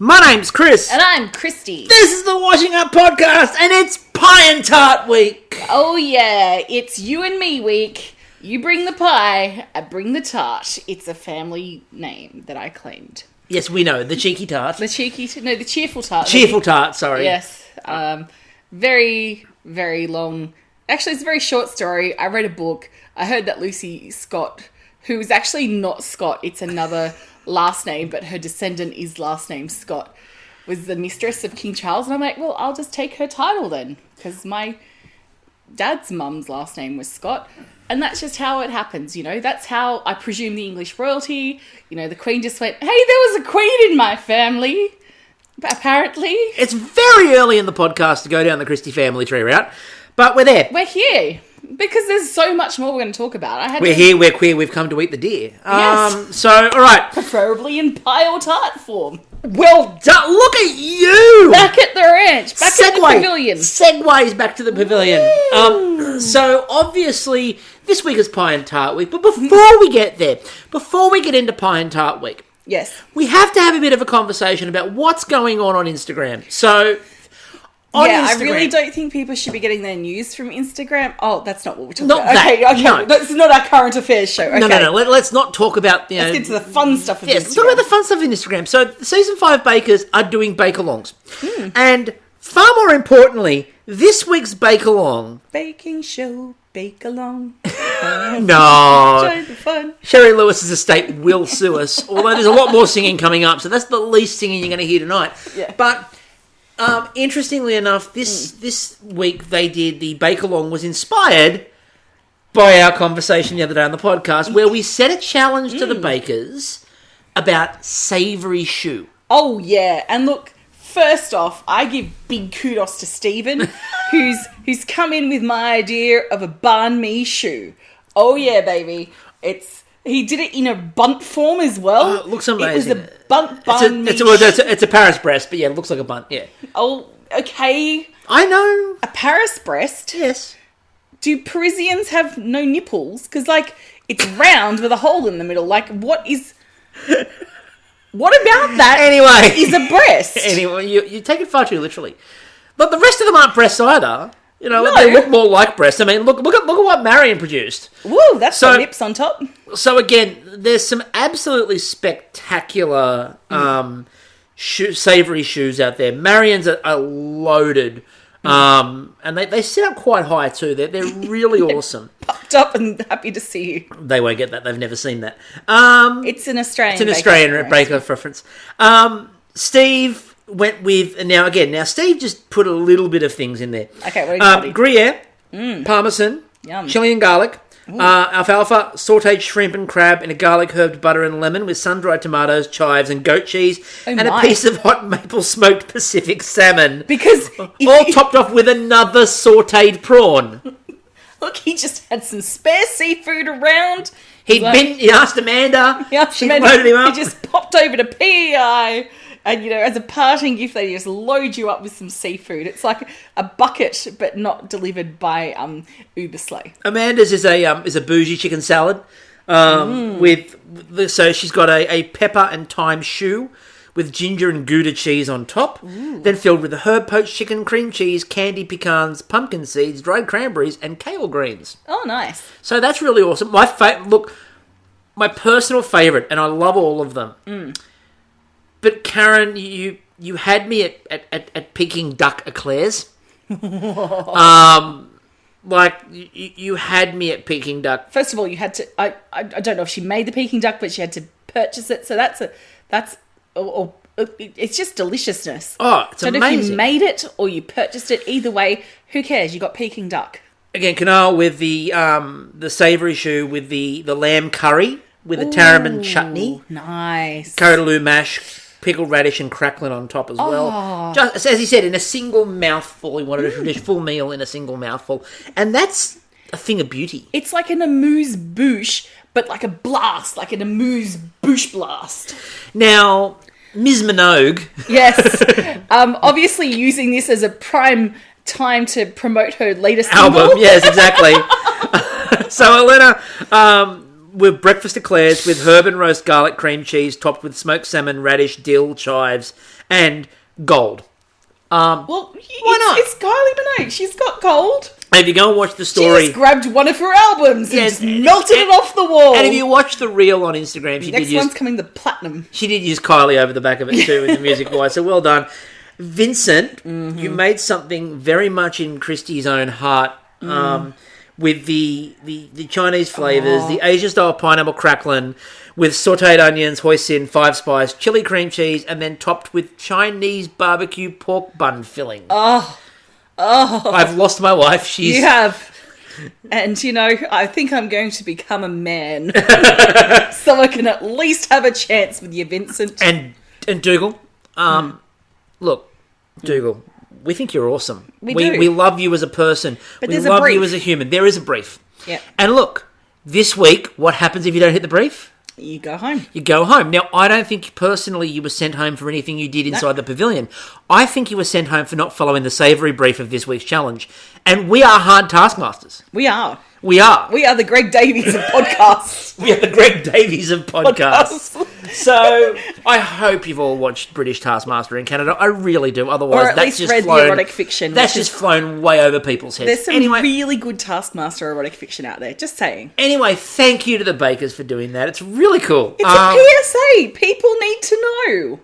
My name's Chris. And I'm Kristie. This is the Washing Up Podcast, and it's Pie and Tart week. Oh yeah, it's you and me week. You bring the pie, I bring the tart. It's a family name that I claimed. Yes, we know, the cheeky tart. The cheerful tart. Cheerful tart, sorry. Yes. Very, very long. Actually, it's a very short story. I read a book. I heard that Lucy Scott, who is actually not Scott, it's another last name, but her descendant is last name Scott, was the mistress of King Charles. And I'm like, well, I'll just take her title then, because my dad's mum's last name was Scott. And that's just how it happens, you know. That's how I presume the English royalty, you know, the Queen just went, hey, there was a Queen in my family, apparently. It's very early in the podcast to go down the Kristie family tree route, but we're there. We're here. Because there's so much more we're going to talk about. We're here, we're queer, we've come to eat the deer. Yes. So, all right. Preferably in pie or tart form. Well done. Look at you. Back at the ranch. Back at the pavilion. Segues back to the pavilion. So, obviously, this week is Pie and Tart week. But before we get there, before we get into Pie and Tart week, yes, we have to have a bit of a conversation about what's going on Instagram. So... Instagram. I really don't think people should be getting their news from Instagram. Oh, that's not what we're talking not about. That, okay. No. That's not our current affairs show. Okay. No. Let's not talk about, Let's get to the fun stuff of Instagram. Let's talk about the fun stuff in Instagram. So, Season 5 bakers are doing bake-alongs. And far more importantly, this week's bake-along... Baking show, bake-along. No. Join the fun. Sherry Lewis's estate will sue us, although there's a lot more singing coming up, so that's the least singing you're going to hear tonight. Yeah. But... interestingly enough, this week they did the bake-along was inspired by our conversation the other day on the podcast where we set a challenge to the bakers about Savoury Choux. Oh, yeah. And look, first off, I give big kudos to Stephen, who's come in with my idea of a banh mi choux. Oh, yeah, baby. He did it in a bunt form as well. Oh, it looks amazing. It was a banh mi. It's a Paris breast, but yeah, it looks like a bunt, yeah. Oh, okay. I know. A Paris breast? Yes. Do Parisians have no nipples? Because, it's round with a hole in the middle. What about that anyway, is a breast? Anyway, you take it far too literally. But the rest of them aren't breasts either. You know, No. they look more like breasts. I mean, look at what Marion produced. Woo, that's got nips on top. So again, there's some absolutely spectacular savoury choux out there. Marion's are loaded, and they sit up quite high too. They're really awesome. Popped up and happy to see you. They won't get that. They've never seen that. It's an Australian. It's an Australian baker reference. Steve went with now Steve just put a little bit of things in there. Okay, what did you Gruyere, Parmesan, Yum. chili and garlic, alfalfa, sautéed shrimp and crab in a garlic, herb, butter and lemon with sun-dried tomatoes, chives and goat cheese, and a piece of hot maple smoked Pacific salmon. Because topped off with another sautéed prawn. Look, he just had some spare seafood around. He asked Amanda. She loaded him up. He just popped over to PEI. And, as a parting gift, they just load you up with some seafood. It's like a bucket, but not delivered by Uber Sleigh. Amanda's is a bougie chicken salad. So she's got a pepper and thyme choux with ginger and Gouda cheese on top. Ooh. Then filled with the herb poached chicken, cream cheese, candied pecans, pumpkin seeds, dried cranberries, and kale greens. Oh, nice. So that's really awesome. My personal favourite, and I love all of them. But Karen, you had me at Peking duck eclairs. You had me at Peking duck. First of all, you had to. I don't know if she made the Peking duck, but she had to purchase it. So it's just deliciousness. Oh, it's amazing. Don't know if you made it or you purchased it. Either way, who cares? You got Peking duck. Again, canola with the savoury choux with the lamb curry with a tarramin chutney. Nice. Curry mash. Pickled radish and crackling on top as well. Just as he said, in a single mouthful. He wanted a traditional full meal in a single mouthful. And that's a thing of beauty. It's like an amuse-bouche, but like a blast, like an amuse-bouche blast. Now, Ms. Minogue. Yes. Obviously using this as a prime time to promote her latest album. Yes, exactly. So Elena with breakfast eclairs with herb and roast garlic cream cheese topped with smoked salmon, radish, dill, chives, and gold. Why not? It's Kylie Minogue. She's got gold. And if you go and watch the story... She just grabbed one of her albums and just melted it off the wall. And if you watch the reel on Instagram... Next one's coming the platinum. She did use Kylie over the back of it too in the music-wise, so well done. Vincent, you made something very much in Kristie's own heart with the Chinese flavours, the Asian-style pineapple crackling with sautéed onions, hoisin, 5 spice, chili cream cheese, and then topped with Chinese barbecue pork bun filling. Oh. I've lost my wife. You have. And, I think I'm going to become a man. So I can at least have a chance with you, Vincent. And Dougal, look, Dougal, we think you're awesome. We do. We love you as a person. But we there's love a brief. you as a human. There is a brief. Yeah. And look, this week, what happens if you don't hit the brief? You go home. You go home. Now, I don't think personally you were sent home for anything you did inside the pavilion. I think you were sent home for not following the savoury brief of this week's challenge. And we are hard taskmasters. We are. We are. We are the Greg Davies of podcasts. We are the Greg Davies of podcasts. So, I hope you've all watched British Taskmaster in Canada. I really do. Otherwise, or at least read the erotic fiction. That's just flown way over people's heads. There's some really good Taskmaster erotic fiction out there. Just saying. Anyway, thank you to the bakers for doing that. It's really cool. It's a PSA. People need to know.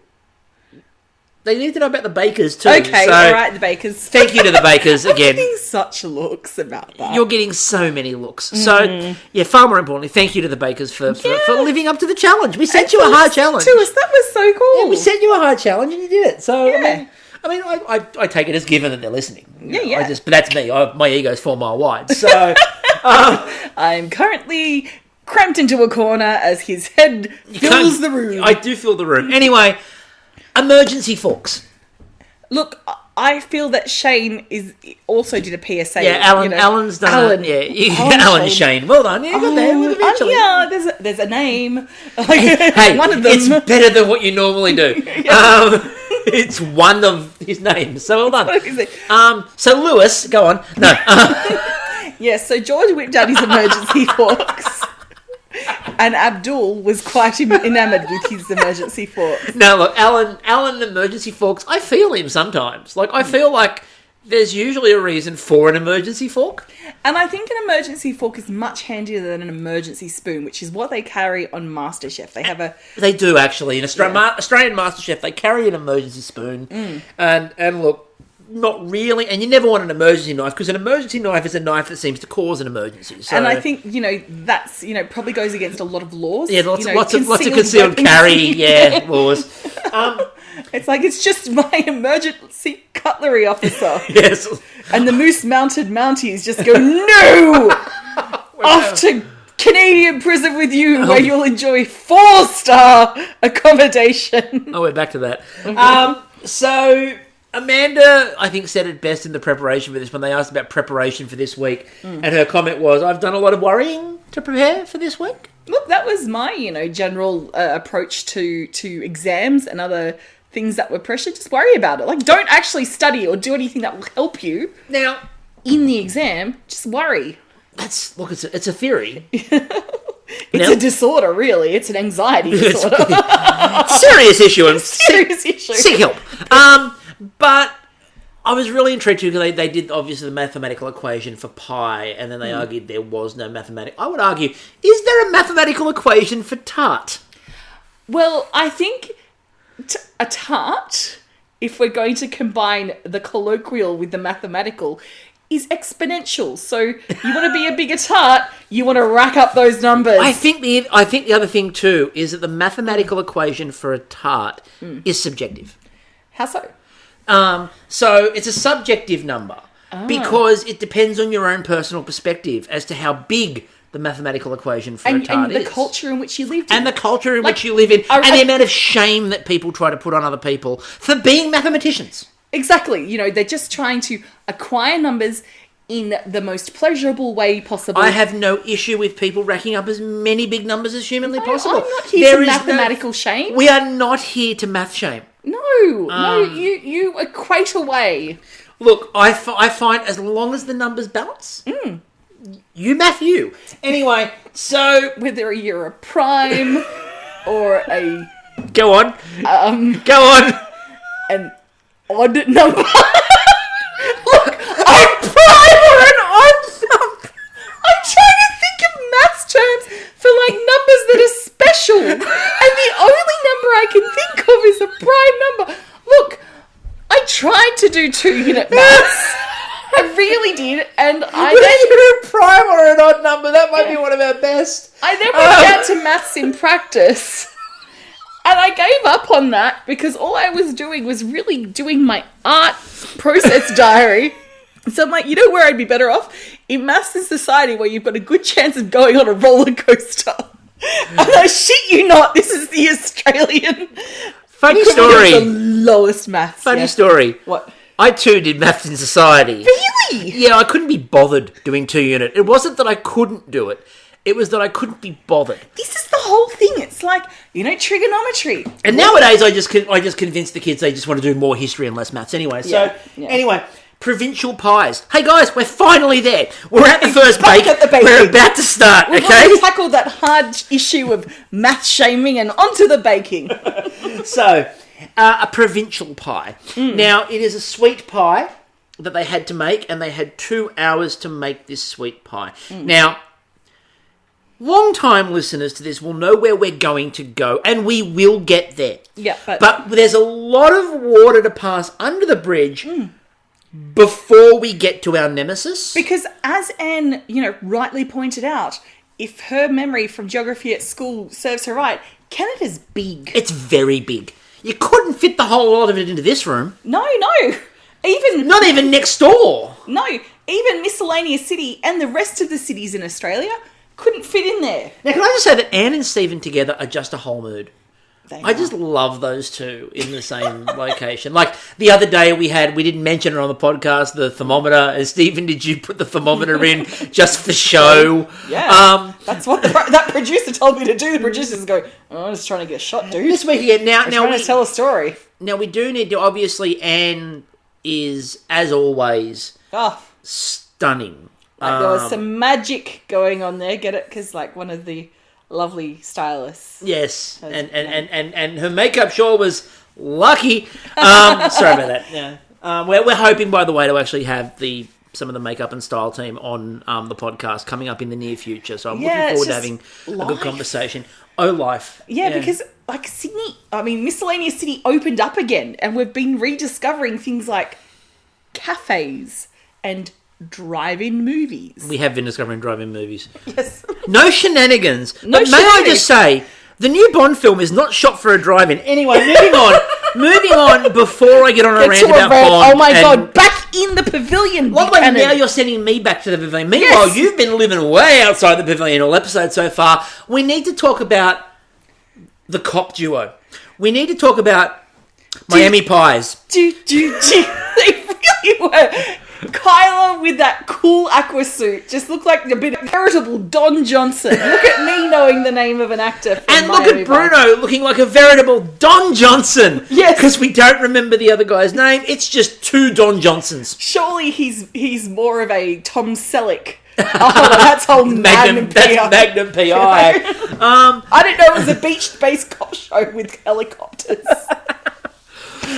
They need to know about the bakers too. Okay, all right, the bakers. Thank you to the bakers again. I'm getting such looks about that. You're getting so many looks. So, far more importantly, thank you to the bakers for living up to the challenge. We sent you a hard challenge. To us, that was so cool. Yeah, we sent you a hard challenge and you did it. So, yeah. I take it as given that they're listening. Yeah. But that's me. My ego's 4 mile wide. So, I'm currently cramped into a corner as his head fills the room. I do fill the room. Anyway, emergency forks. Look, I feel that Shane also did a PSA. Yeah, Alan's done Alan. Alan Shane. Well done. Yeah, got there eventually. Yeah, there's a name. Hey, one of them. It's better than what you normally do. It's one of his names. So well done. What is it? So Lewis, go on. No. Yes, so George whipped out his emergency forks. And Abdul was quite enamoured with his emergency forks. Now, look, Alan emergency forks, I feel him sometimes. Like, I feel like there's usually a reason for an emergency fork. And I think an emergency fork is much handier than an emergency spoon, which is what they carry on MasterChef. They do, actually. In Australian MasterChef, they carry an emergency spoon. And look, not really, and you never want an emergency knife because an emergency knife is a knife that seems to cause an emergency. So, and I think that's probably goes against a lot of laws. Yeah, lots of concealed carry, laws. It's like it's just my emergency cutlery officer. Yes, and the moose-mounted Mounties just go no off to Canadian prison with you, where you'll enjoy 4-star accommodation. Oh, we're back to that. So. Amanda, I think, said it best in the preparation for this when they asked about preparation for this week. And her comment was, I've done a lot of worrying to prepare for this week. Look, that was my, general approach to exams and other things that were pressure. Just worry about it. Like, don't actually study or do anything that will help you. Now, in the exam, just worry. It's a theory. It's a disorder, really. It's an anxiety disorder. Serious issue. Serious issue. Seek help. But I was really intrigued too because they did obviously the mathematical equation for pie, and then they argued there was no mathematical. I would argue, is there a mathematical equation for tart? Well, I think a tart, if we're going to combine the colloquial with the mathematical, is exponential. So you want to be a bigger tart, you want to rack up those numbers. I think the other thing too is that the mathematical equation for a tart is subjective. How so? So it's a subjective number because it depends on your own personal perspective as to how big the mathematical equation for a tart is. And the culture in which you lived in. And the culture in which you live in. And the amount of shame that people try to put on other people for being mathematicians. Exactly. They're just trying to acquire numbers in the most pleasurable way possible. I have no issue with people racking up as many big numbers as humanly possible. I'm not here to mathematical shame. We are not here to math shame. No, you equate away. Look, I find as long as the numbers balance, You, Matthew. Anyway, so... Whether you're a prime or a... Go on. Go on. An odd number. Look, I'm prime or an odd number. I'm trying to think of maths terms for, like, numbers that are special. And the only number I can think of is a prime number. Look, I tried to do 2-unit maths. I really did, and Whether you're a prime or an odd number, that might be one of our best. I then went down to maths in practice, and I gave up on that because all I was doing was really doing my art process diary. So I'm like, you know where I'd be better off? In maths and society, where you've got a good chance of going on a roller coaster. And I shit you not, this is the Australian. Funny story. The lowest maths. Funny story. What? I too did maths in society. Really? Yeah, I couldn't be bothered doing 2-unit. It wasn't that I couldn't do it. It was that I couldn't be bothered. This is the whole thing. It's like, trigonometry. And nowadays, I just convince the kids they just want to do more history and less maths anyway. So, anyway, provincial pies. Hey guys, we're finally there. We're at the first bake. At the baking. We're about to start, We've already tackled that hard issue of math shaming and onto the baking. So, a provincial pie. Now, it is a sweet pie that they had to make, and they had 2 hours to make this sweet pie. Now, long-time listeners to this will know where we're going to go, and we will get there. Yeah, but there's a lot of water to pass under the bridge before we get to our nemesis. Because as Anne, rightly pointed out, if her memory from geography at school serves her right, Canada's big. It's very big. You couldn't fit the whole lot of it into this room. No. Not even next door. No, even Miscellaneous City and the rest of the cities in Australia couldn't fit in there. Now, can I just say that Anne and Stephen together are just a whole mood? I just love those two in the same location. Like, the other day we didn't mention it on the podcast, the thermometer. And Stephen, did you put the thermometer in just for show? Yeah. That's what that producer told me to do. The producers go, I'm just trying to get a shot, dude. This week again. Now trying to tell a story. Now, we do need to, obviously, Anne is, as always, stunning. Like, there was some magic going on there. Get it? Because, like, one of the lovely stylists. Yes, and her makeup sure was lucky. Sorry about that. Yeah, we're hoping, by the way, to actually have some of the makeup and style team on the podcast coming up in the near future. So I'm looking forward to having a good conversation. Oh, life. Yeah, because like Miscellaneous City opened up again, and we've been rediscovering things like cafes and drive-in movies. We have been discovering drive-in movies. Yes. No shenanigans. But may I just say, the new Bond film is not shot for a drive-in. Anyway, moving on before I get on a rant about Bond. Oh my God, back in the pavilion. Now you're sending me back to the pavilion. Meanwhile, you've been living way outside the pavilion all episode so far. We need to talk about the cop duo. We need to talk about Miami Pies. They really were. Kyla with that cool aqua suit just looked like a bit of veritable Don Johnson. Look at me knowing the name of an actor from And Miami look at Bruno looking like a veritable Don Johnson. Yes. Because we don't remember the other guy's name. It's just 2 Don Johnsons. Surely he's more of a Tom Selleck. That's whole Magnum PI. Magnum PI. I didn't know it was a beach-based cop show with helicopters.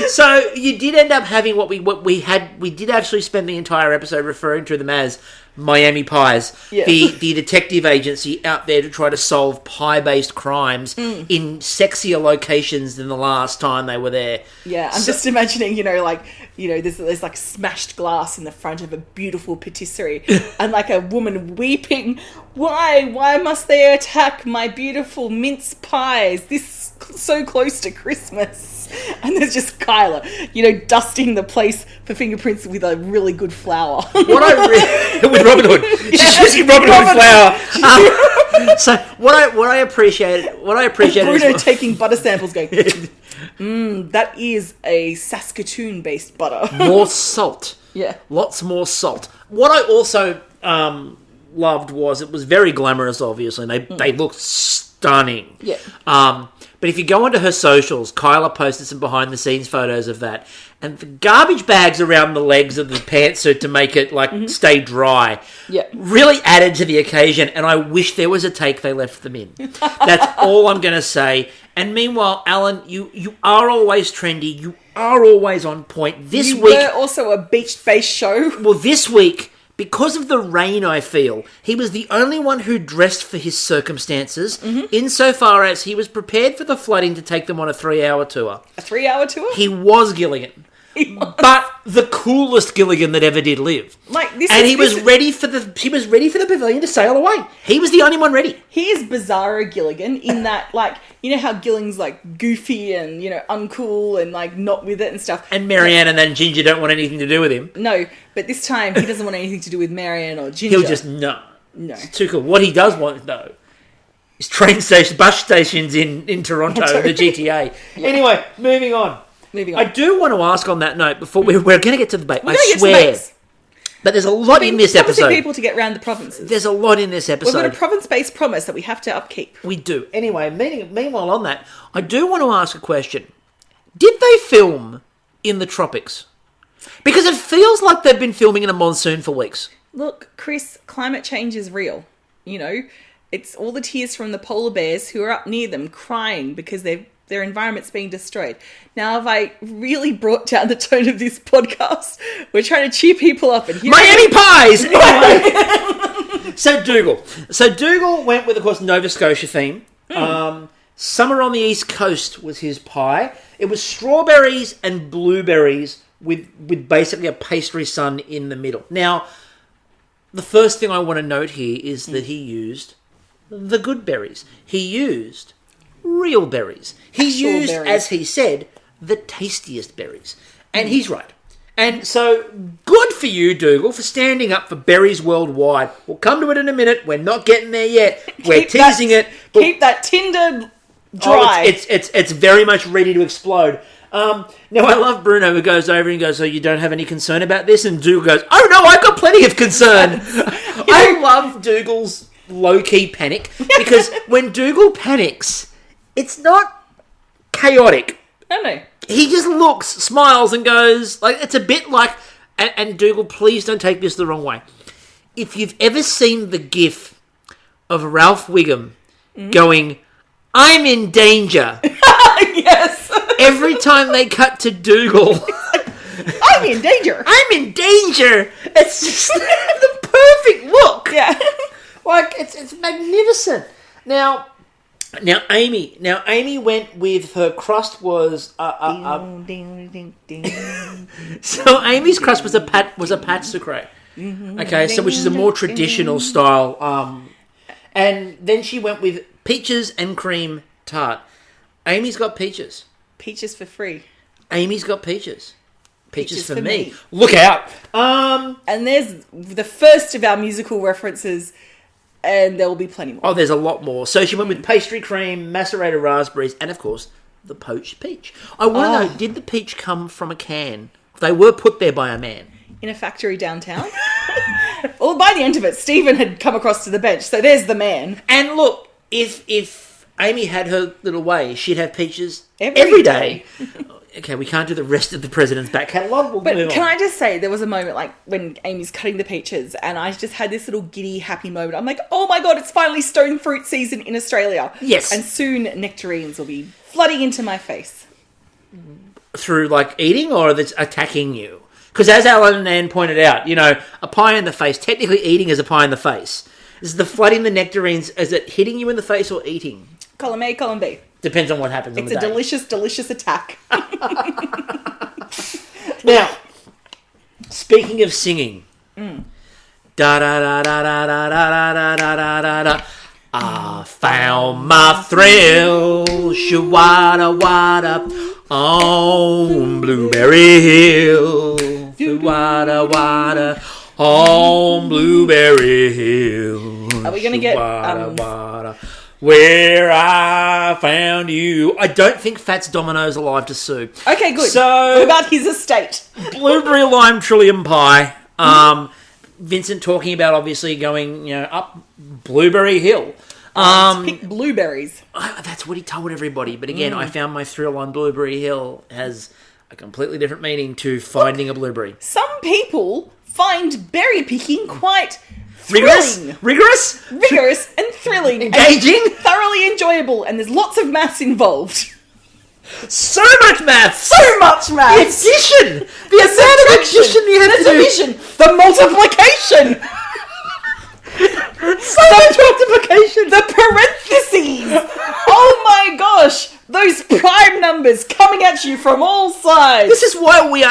So you did end up having what we had. We did actually spend the entire episode referring to them as Miami Pies, yes. the detective agency out there to try to solve pie-based crimes in sexier locations than the last time they were there. Yeah, I'm just imagining, there's like smashed glass in the front of a beautiful patisserie and like a woman weeping. Why must they attack my beautiful mince pies this so close to Christmas? And there's just Kyla, dusting the place for fingerprints with a really good flour. With Robin Hood, she's using Robin Hood flour. So what I appreciate Bruno is taking butter samples, going, that is a Saskatoon-based butter. More salt. Yeah, lots more salt. What I also loved was it was very glamorous. Obviously, and they looked stunning. Yeah. But if you go onto her socials, Kyla posted some behind-the-scenes photos of that. And the garbage bags around the legs of the pantsuit to make it, stay dry really added to the occasion. And I wish there was a take they left them in. That's all I'm going to say. And meanwhile, Alan, you are always trendy. You are always on point. This week... were also a beach-based show. Well, this week... Because of the rain, I feel, he was the only one who dressed for his circumstances, insofar as he was prepared for the flooding to take them on a 3-hour tour. A 3-hour tour? He was Gilligan. But the coolest Gilligan that ever did live. He was ready for the pavilion to sail away. He was the only one ready. He is bizarro Gilligan in that, you know how Gilligan's goofy and, uncool and not with it and stuff. And Marianne and then Ginger don't want anything to do with him. No, but this time he doesn't want anything to do with Marianne or Ginger. He'll just no. It's too cool. What he does want though is bus stations in Toronto, the GTA. Anyway, moving on. I do want to ask on that note before we're going to get to the debate. I swear. But there's a lot in this episode. People to get around the provinces. There's a lot in this episode. We've got a province-based promise that we have to upkeep. We do. Anyway, meanwhile on that, I do want to ask a question. Did they film in the tropics? Because it feels like they've been filming in a monsoon for weeks. Look, Chris, climate change is real. It's all the tears from the polar bears who are up near them crying because their environment's being destroyed. Now, have I really brought down the tone of this podcast? We're trying to cheer people up. And Miami Pies! Anyway. So Dougal went with, of course, Nova Scotia theme. Summer on the East Coast was his pie. It was strawberries and blueberries with basically a pastry sun in the middle. Now, the first thing I want to note here is that he used the good berries. He used real berries. He used, as he said, the tastiest berries. And he's right. And so, good for you, Dougal, for standing up for berries worldwide. We'll come to it in a minute. We're not getting there yet. We're teasing it. Keep that tinder dry. It's very much ready to explode. Now, I love Bruno, who goes over and goes, so you don't have any concern about this? And Dougal goes, oh no, I've got plenty of concern. I love Dougal's low-key panic, because when Dougal panics, it's not chaotic. No. He just looks, smiles, and goes, it's a bit like, and Dougal, please don't take this the wrong way. If you've ever seen the gif of Ralph Wiggum going, I'm in danger. Yes. Every time they cut to Dougal. I'm in danger. I'm in danger. It's just the perfect look. Yeah. It's magnificent. Now Amy went with her crust was so Amy's crust was a pat sucre. Okay, so which is a more traditional style. And then she went with peaches and cream tart. Amy's got peaches. Peaches for free. Amy's got peaches. Peaches for me. Look out. And there's the first of our musical references. And there will be plenty more. Oh, there's a lot more. So she went with pastry cream, macerated raspberries, and of course, the poached peach. I want to know, did the peach come from a can? They were put there by a man. In a factory downtown? Well, by the end of it, Stephen had come across to the bench, so there's the man. And look, if Amy had her little way, she'd have peaches every day. Okay, we can't do the rest of the president's back catalogue. We'll move on. Can I just say, there was a moment when Amy's cutting the peaches, and I just had this little giddy, happy moment. I'm like, oh my God, it's finally stone fruit season in Australia. Yes. And soon nectarines will be flooding into my face. Through, eating, or that's attacking you? Because as Alan and Anne pointed out, a pie in the face, technically eating is a pie in the face. Is the flooding the nectarines, is it hitting you in the face or eating? Column A, column B. Depends on what happens on the day. It's a delicious, delicious attack. Now, speaking of singing. Da da da da da da da da da da da. I found my thrill, shawada wada, on Blueberry Hill. Shawada wada, on Blueberry Hill. Are we going to get... Where I found you. I don't think Fats Domino's alive to sue. Okay, good. So, what about his estate? Blueberry Lime Trillium Pie. Vincent talking about obviously going, up Blueberry Hill. Pick blueberries. That's what he told everybody. But again, I found my thrill on Blueberry Hill has a completely different meaning to finding a blueberry. Some people find berry picking quite Rigorous, rigorous and thrilling. engaging, And thoroughly enjoyable. And there's lots of maths involved. so much maths, So much maths. addition, the amount of addition you have to do. Division. The multiplication. So much multiplication. The parentheses. Oh my gosh. Those prime numbers coming at you from all sides. This is why we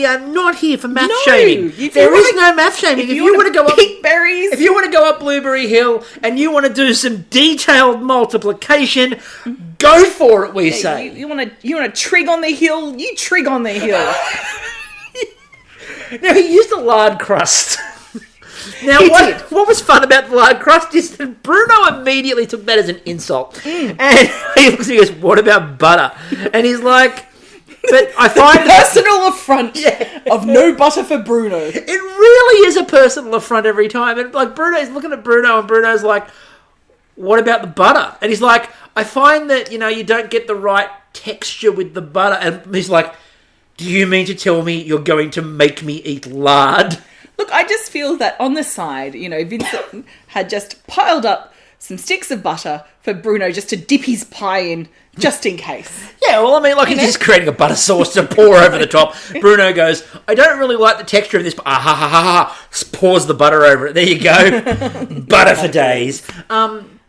are not here for math No, shaming. if There you is wanna- no math shaming. If you wanna want to go up, pick berries. if you want to go up Blueberry Hill and you want to do some detailed multiplication, go for it. We say. You want to trig on the hill. You trig on the hill. Now he used a lard crust. Now, He what was fun about the lard crust is that Bruno immediately took that as an insult. And he looks and he goes, what about butter? And he's like, but I find Personal affront of no butter for Bruno. it really is a personal affront every time. And like Bruno's looking at Bruno and Bruno's like, what about the butter? And he's like, I find that, you don't get the right texture with the butter. And he's like, do you mean to tell me you're going to make me eat lard? Look, I just feel that on the side, Vincent had just piled up some sticks of butter for Bruno just to dip his pie in, just in case. Yeah, well, I mean, like, he's just creating a butter sauce to pour over the top. Bruno goes, I don't really like the texture of this, but pours the butter over it. There you go. Butter for days.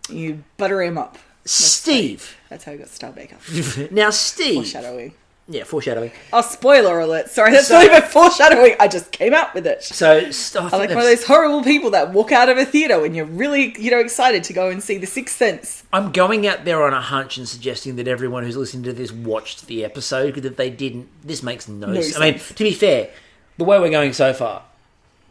You butter him up. Steve. That's how he got Star Baker. Now, Steve. Foreshadowing. Yeah, foreshadowing. Oh, spoiler alert. Sorry, that's not even foreshadowing. I just came out with it. So, I like one of those horrible people that walk out of a theatre when you're really, excited to go and see The Sixth Sense. I'm going out there on a hunch and suggesting that everyone who's listening to this watched the episode, because if they didn't, this makes no sense. I mean, to be fair, the way we're going so far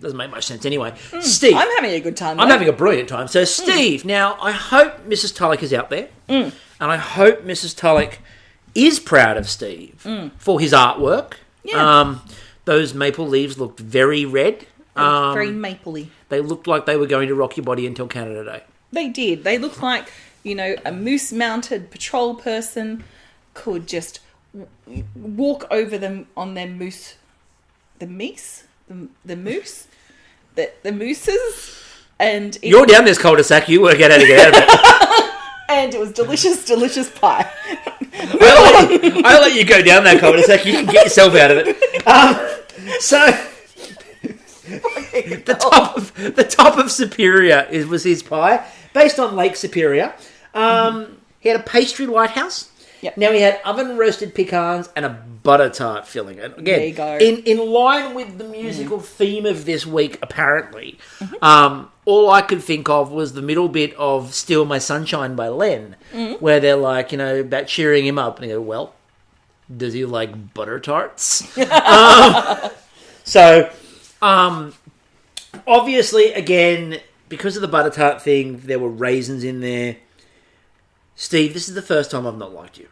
doesn't make much sense anyway. Steve. I'm having a good time. I'm having a brilliant time. So, Steve, now, I hope Mrs. Tulloch is out there, and I hope Mrs. Tulloch is proud of Steve for his artwork. Yeah. Those maple leaves looked very red. very mapley. They looked like they were going to rock your body until Canada Day. They did. They looked like, a moose-mounted patrol person could just walk over them on their moose. The meese? The moose? The mooses? And You're down this cul-de-sac. You work out how to get out of it. And it was delicious, delicious pie. I'll let you go down that cul-de-sac. You can get yourself out of it. The top of Superior was his pie, based on Lake Superior. He had a pastry lighthouse. Yep. Now he had oven roasted pecans and a butter tart filling. And again, There you go. in line with the musical theme of this week, apparently, all I could think of was the middle bit of "Steal My Sunshine" by Len, where they're like, about cheering him up, and they go, "Well, does he like butter tarts?" Obviously, again, because of the butter tart thing, there were raisins in there. Steve, this is the first time I've not liked you.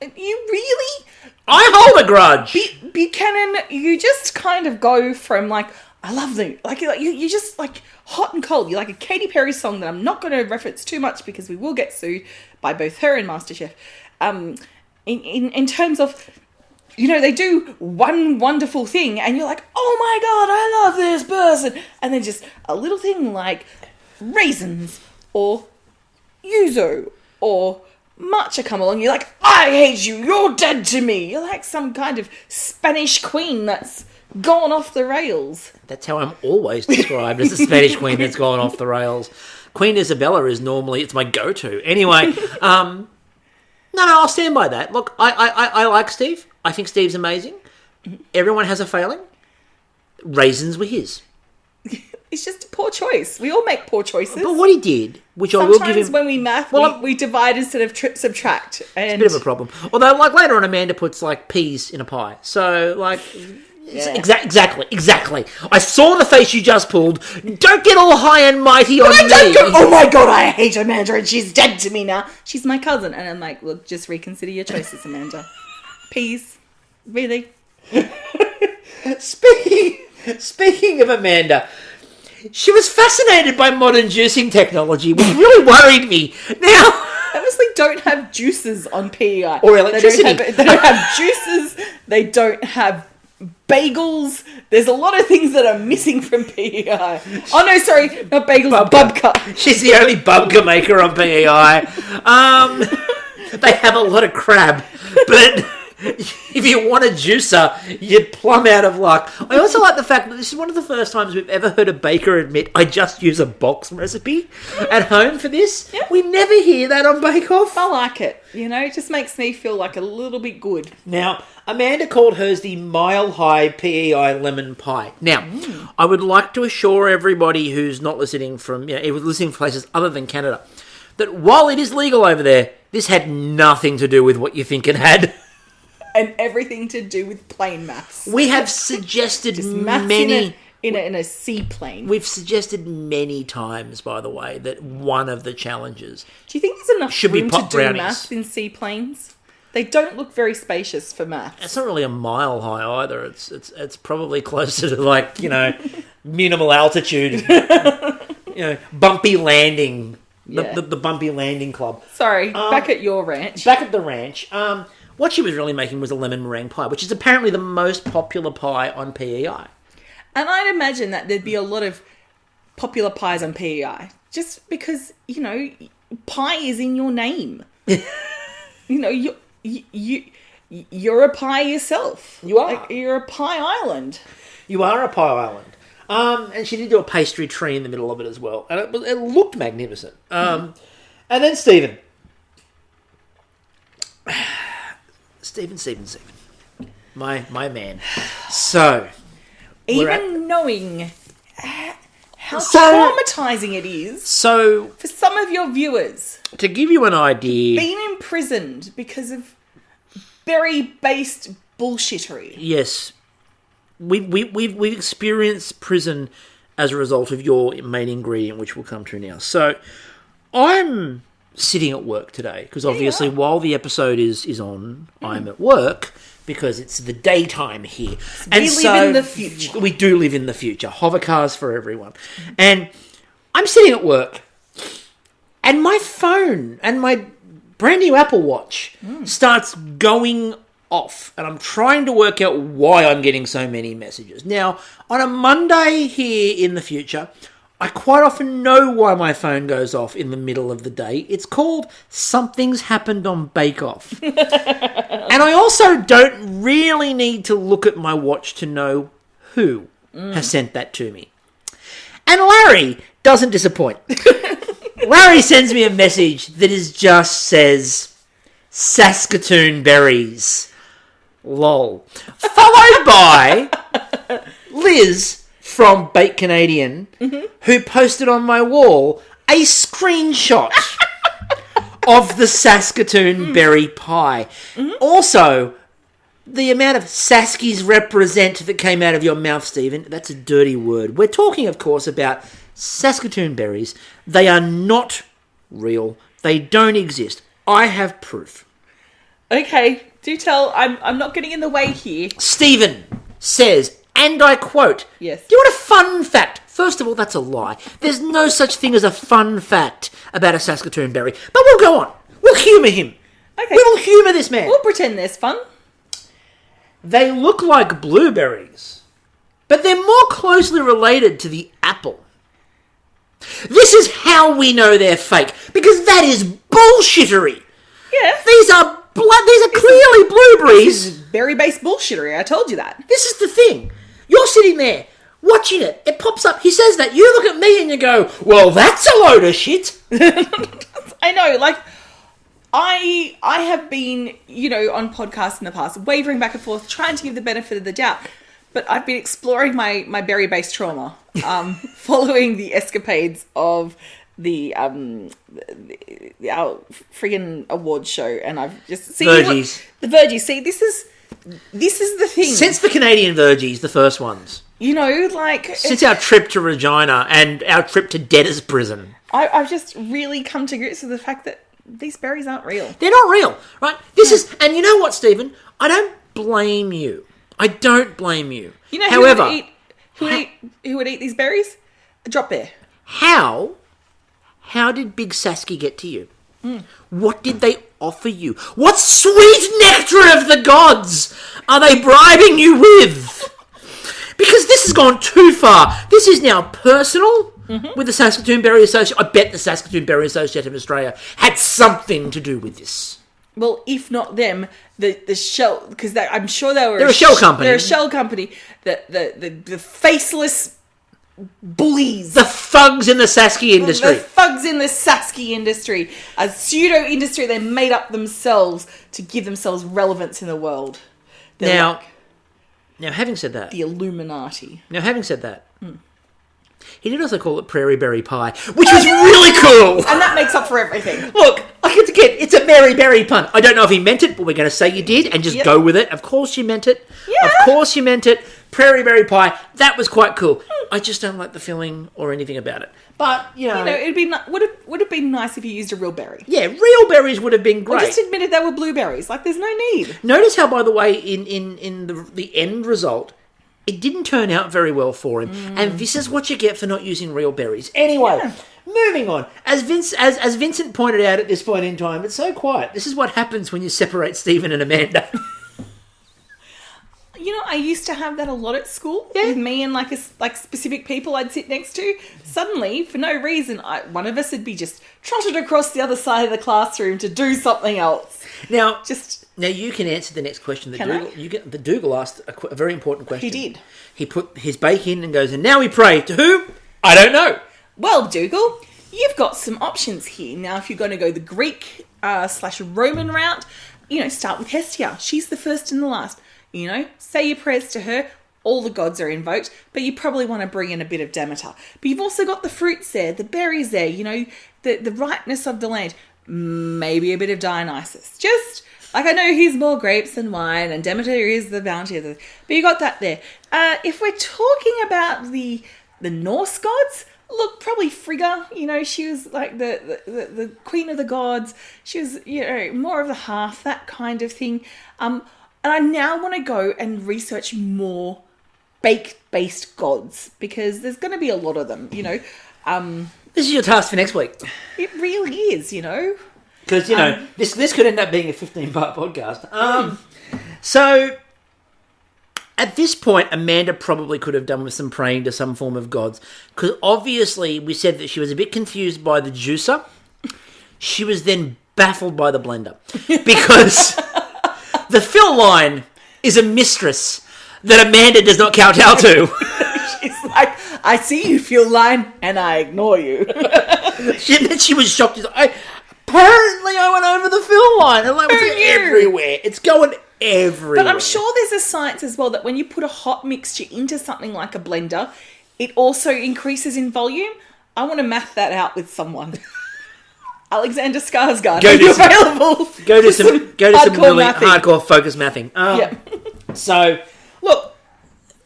You really? I hold a grudge. Buchanan, you just kind of go from I love them. You just hot and cold. You like a Katy Perry song that I'm not going to reference too much because we will get sued by both her and MasterChef. In terms of, they do one wonderful thing and you're like, oh my God, I love this person. And then just a little thing like raisins or yuzu or matcha come along, you're like, I hate you, you're dead to me. You're like some kind of Spanish queen that's gone off the rails. That's how I'm always described, as a Spanish queen that's gone off the rails. Queen Isabella is normally, it's my go-to. Anyway, no, I'll stand by that. Look, I like Steve. I think Steve's amazing. Everyone has a failing. Raisins were his. It's just a poor choice. We all make poor choices. But what he did, which I will give him... Sometimes when we math, we divide instead of subtract. And It's a bit of a problem. Although, later on, Amanda puts, peas in a pie. So, Yeah. Exactly. I saw the face you just pulled. Don't get all high and mighty on me. Don't go, oh my God, I hate Amanda and she's dead to me now. She's my cousin. And I'm like, look, just reconsider your choices, Amanda. Peas. Really? Speaking of Amanda, She was fascinated by modern juicing technology, which really worried me. Now, obviously don't have juices on PEI. Or electricity. They don't have juices. They don't have bagels. There's a lot of things that are missing from PEI. Oh no, sorry, not bagels, Bubka. She's the only Bubka maker on PEI. They have a lot of crab, but if you want a juicer, you'd plumb out of luck. I also like the fact that this is one of the first times we've ever heard a baker admit, I just use a box recipe at home for this. Yep. We never hear that on Bake Off. I like it. You know, it just makes me feel like a little bit good. Now, Amanda called hers the Mile High PEI Lemon Pie. Now, I would like to assure everybody who's not listening from, listening from places other than Canada, that while it is legal over there, this had nothing to do with what you think it had. And everything to do with plane maths. We have suggested many... In a seaplane. We've suggested many times, by the way, that one of the challenges... Do you think there's enough should room be pot to brownies. do maths in seaplanes? They don't look very spacious for maths. It's not really a mile high either. It's probably closer to minimal altitude. Bumpy landing. Yeah. The Bumpy Landing Club. Sorry, back at your ranch. Back at the ranch. What she was really making was a lemon meringue pie, which is apparently the most popular pie on PEI. And I'd imagine that there'd be a lot of popular pies on PEI. Just because, pie is in your name. You're a pie yourself. You are. You're a pie island. You are a pie island. And she did do a pastry tree in the middle of it as well. And it looked magnificent. And then Stephen. Stephen. My man. So... Even knowing how traumatizing it is for some of your viewers. To give you an idea... Being imprisoned because of berry-based bullshittery. Yes. We've experienced prison as a result of your main ingredient, which we'll come to now. So, I'm sitting at work today, because obviously while the episode is on, I'm at work... because it's the daytime here. We live in the future. We do live in the future. Hover cars for everyone. And I'm sitting at work, and my phone and my brand new Apple Watch starts going off. And I'm trying to work out why I'm getting so many messages. Now, on a Monday here in the future... I quite often know why my phone goes off in the middle of the day. It's called Something's Happened on Bake Off. And I also don't really need to look at my watch to know who has sent that to me. And Larry doesn't disappoint. Larry sends me a message that just says, Saskatoon berries. Lol. Followed by Liz... from Bake Canadian, who posted on my wall a screenshot of the Saskatoon berry pie. Also, the amount of Saskies represent that came out of your mouth, Stephen, that's a dirty word. We're talking, of course, about Saskatoon berries. They are not real. They don't exist. I have proof. Okay, do tell. I'm not getting in the way here. Stephen says... And I quote, yes. Do you want a fun fact? First of all, that's a lie. There's no such thing as a fun fact about a Saskatoon berry. But we'll go on. We'll humour him. Okay. We will humour this man. We'll pretend there's fun. They look like blueberries, but they're more closely related to the apple. This is how we know they're fake, because that is bullshittery. Yeah. These are clearly blueberries. This is berry-based bullshittery. I told you that. This is the thing. You're sitting there, watching it. It pops up. He says that. You look at me and you go, well, that's a load of shit. I know. I have been, on podcasts in the past, wavering back and forth, trying to give the benefit of the doubt. But I've been exploring my berry-based trauma, following the escapades of our friggin' awards show, and I've just seen the Virgies. See, this is the thing. Since the Canadian Virgies, the first ones, since our trip to Regina and our trip to debtor's prison, I've just really come to grips with the fact that these berries aren't real. They're not real, right? This is, and you know what, Stephen? I don't blame you. I don't blame you. You know, however, who would eat these berries? Drop bear. How did Big Sasky get to you? What did they offer you? What sweet nectar of the gods are they bribing you with? Because this has gone too far. This is now personal with the Saskatoon Berry Association. I bet the Saskatoon Berry Association of Australia had something to do with this. Well, if not them, the shell, because I'm sure they were... They're a shell company. They're a shell company. The faceless bullies. The thugs in the Sasky industry. The thugs in the Sasky industry. A pseudo-industry they made up themselves to give themselves relevance in the world. They're Now, having said that... the Illuminati. Now, having said that... He did also call it Prairie Berry Pie, which was really cool. And that makes up for everything. Look, it's a Mary Berry pun. I don't know if he meant it, but we're going to say you did and just go with it. Of course you meant it. Yeah. Of course you meant it. Prairie Berry Pie. That was quite cool. I just don't like the filling or anything about it. But, it'd be would have been nice if you used a real berry. Yeah, real berries would have been great. Or just admitted they were blueberries. Like, there's no need. Notice how, by the way, in the end result, it didn't turn out very well for him. And this is what you get for not using real berries. Anyway, moving on. As Vincent pointed out at this point in time, it's so quiet. This is what happens when you separate Stephen and Amanda. I used to have that a lot at school with me and like specific people I'd sit next to. Suddenly, for no reason, one of us would be just trotted across the other side of the classroom to do something else. Now you can answer the next question. The Dougal asked a very important question. He did. He put his bake in and goes, and now we pray to who? I don't know. Well, Dougal, you've got some options here. Now, if you're going to go the Greek / Roman route, start with Hestia. She's the first and the last. Say your prayers to her. All the gods are invoked, but you probably want to bring in a bit of Demeter. But you've also got the fruits there, the berries there, the ripeness of the land. Maybe a bit of Dionysus. Just, I know he's more grapes than wine, and Demeter is the bounty of the... But you got that there. If we're talking about the Norse gods, look, probably Frigga. She was like the queen of the gods. She was, more of the hearth, that kind of thing. And I now want to go and research more bake-based gods, because there's going to be a lot of them, This is your task for next week. It really is, Because, this could end up being a 15-part podcast. So, at this point, Amanda probably could have done with some praying to some form of gods. Because obviously, we said that she was a bit confused by the juicer. She was then baffled by the blender. Because... the fill line is a mistress that Amanda does not kowtow to. She's like, I see you, fill line, and I ignore you. She was shocked. She's like, apparently I went over the fill line. And it's everywhere. It's going everywhere. But I'm sure there's a science as well that when you put a hot mixture into something like a blender, it also increases in volume. I want to math that out with someone. Alexander Skarsgård. Go do some really hardcore focus mathing. So, look,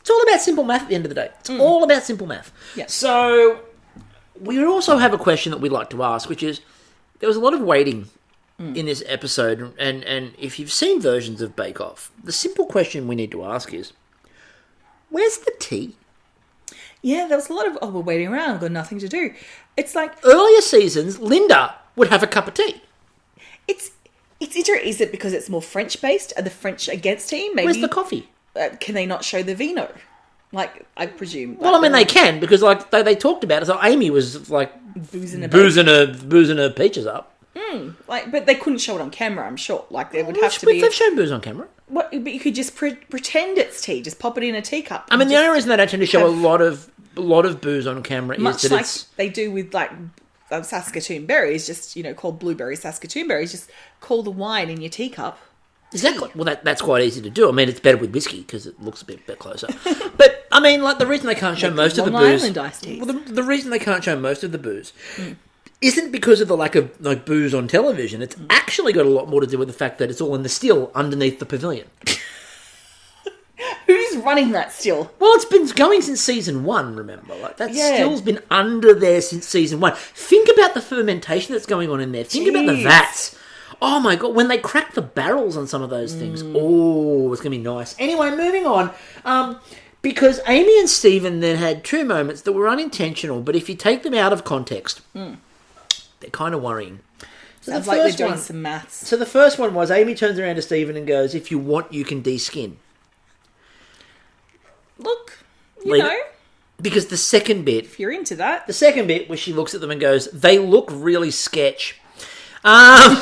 it's all about simple math at the end of the day. It's all about simple math. Yeah. So, we also have a question that we'd like to ask, which is, there was a lot of waiting in this episode, and if you've seen versions of Bake Off, the simple question we need to ask is, where's the tea? Yeah, there was a lot of, we're waiting around, I've got nothing to do. It's like... earlier seasons, Linda would have a cup of tea. It's interesting. Is it because it's more French-based? Are the French against tea? Maybe. Where's the coffee? Can they not show the vino? I presume. Well, they can, because they talked about it. So Amy was boozing her peaches up. But they couldn't show it on camera, I'm sure. There would have to be... They've shown booze on camera. What? But you could just pretend it's tea. Just pop it in a teacup. I mean, the only reason they don't tend to show a lot of booze on camera is that it's... they do with, Saskatoon berries, just, called blueberry Saskatoon berries, just call the wine in your teacup. Exactly. Well, that's quite easy to do. I mean, it's better with whiskey because it looks a bit closer. But, I mean, the reason they can't show most of the booze... Island iced teas. Well, the reason they can't show most of the booze isn't because of the lack of booze on television. It's actually got a lot more to do with the fact that it's all in the still underneath the pavilion. Who's running that still? Well, it's been going since season 1, remember? Still's been under there since season 1. Think about the fermentation that's going on in there. Think about the vats. Oh my God, when they crack the barrels on some of those things. Oh, it's going to be nice. Anyway, moving on. Because Amy and Stephen then had two moments that were unintentional, but if you take them out of context, they're kind of worrying. So Sounds like they're doing some maths. So the first one was Amy turns around to Stephen and goes, "If you want, you can de-skin." Look, you know. Because the second bit... If you're into that. The second bit where she looks at them and goes, "They look really sketch." Now,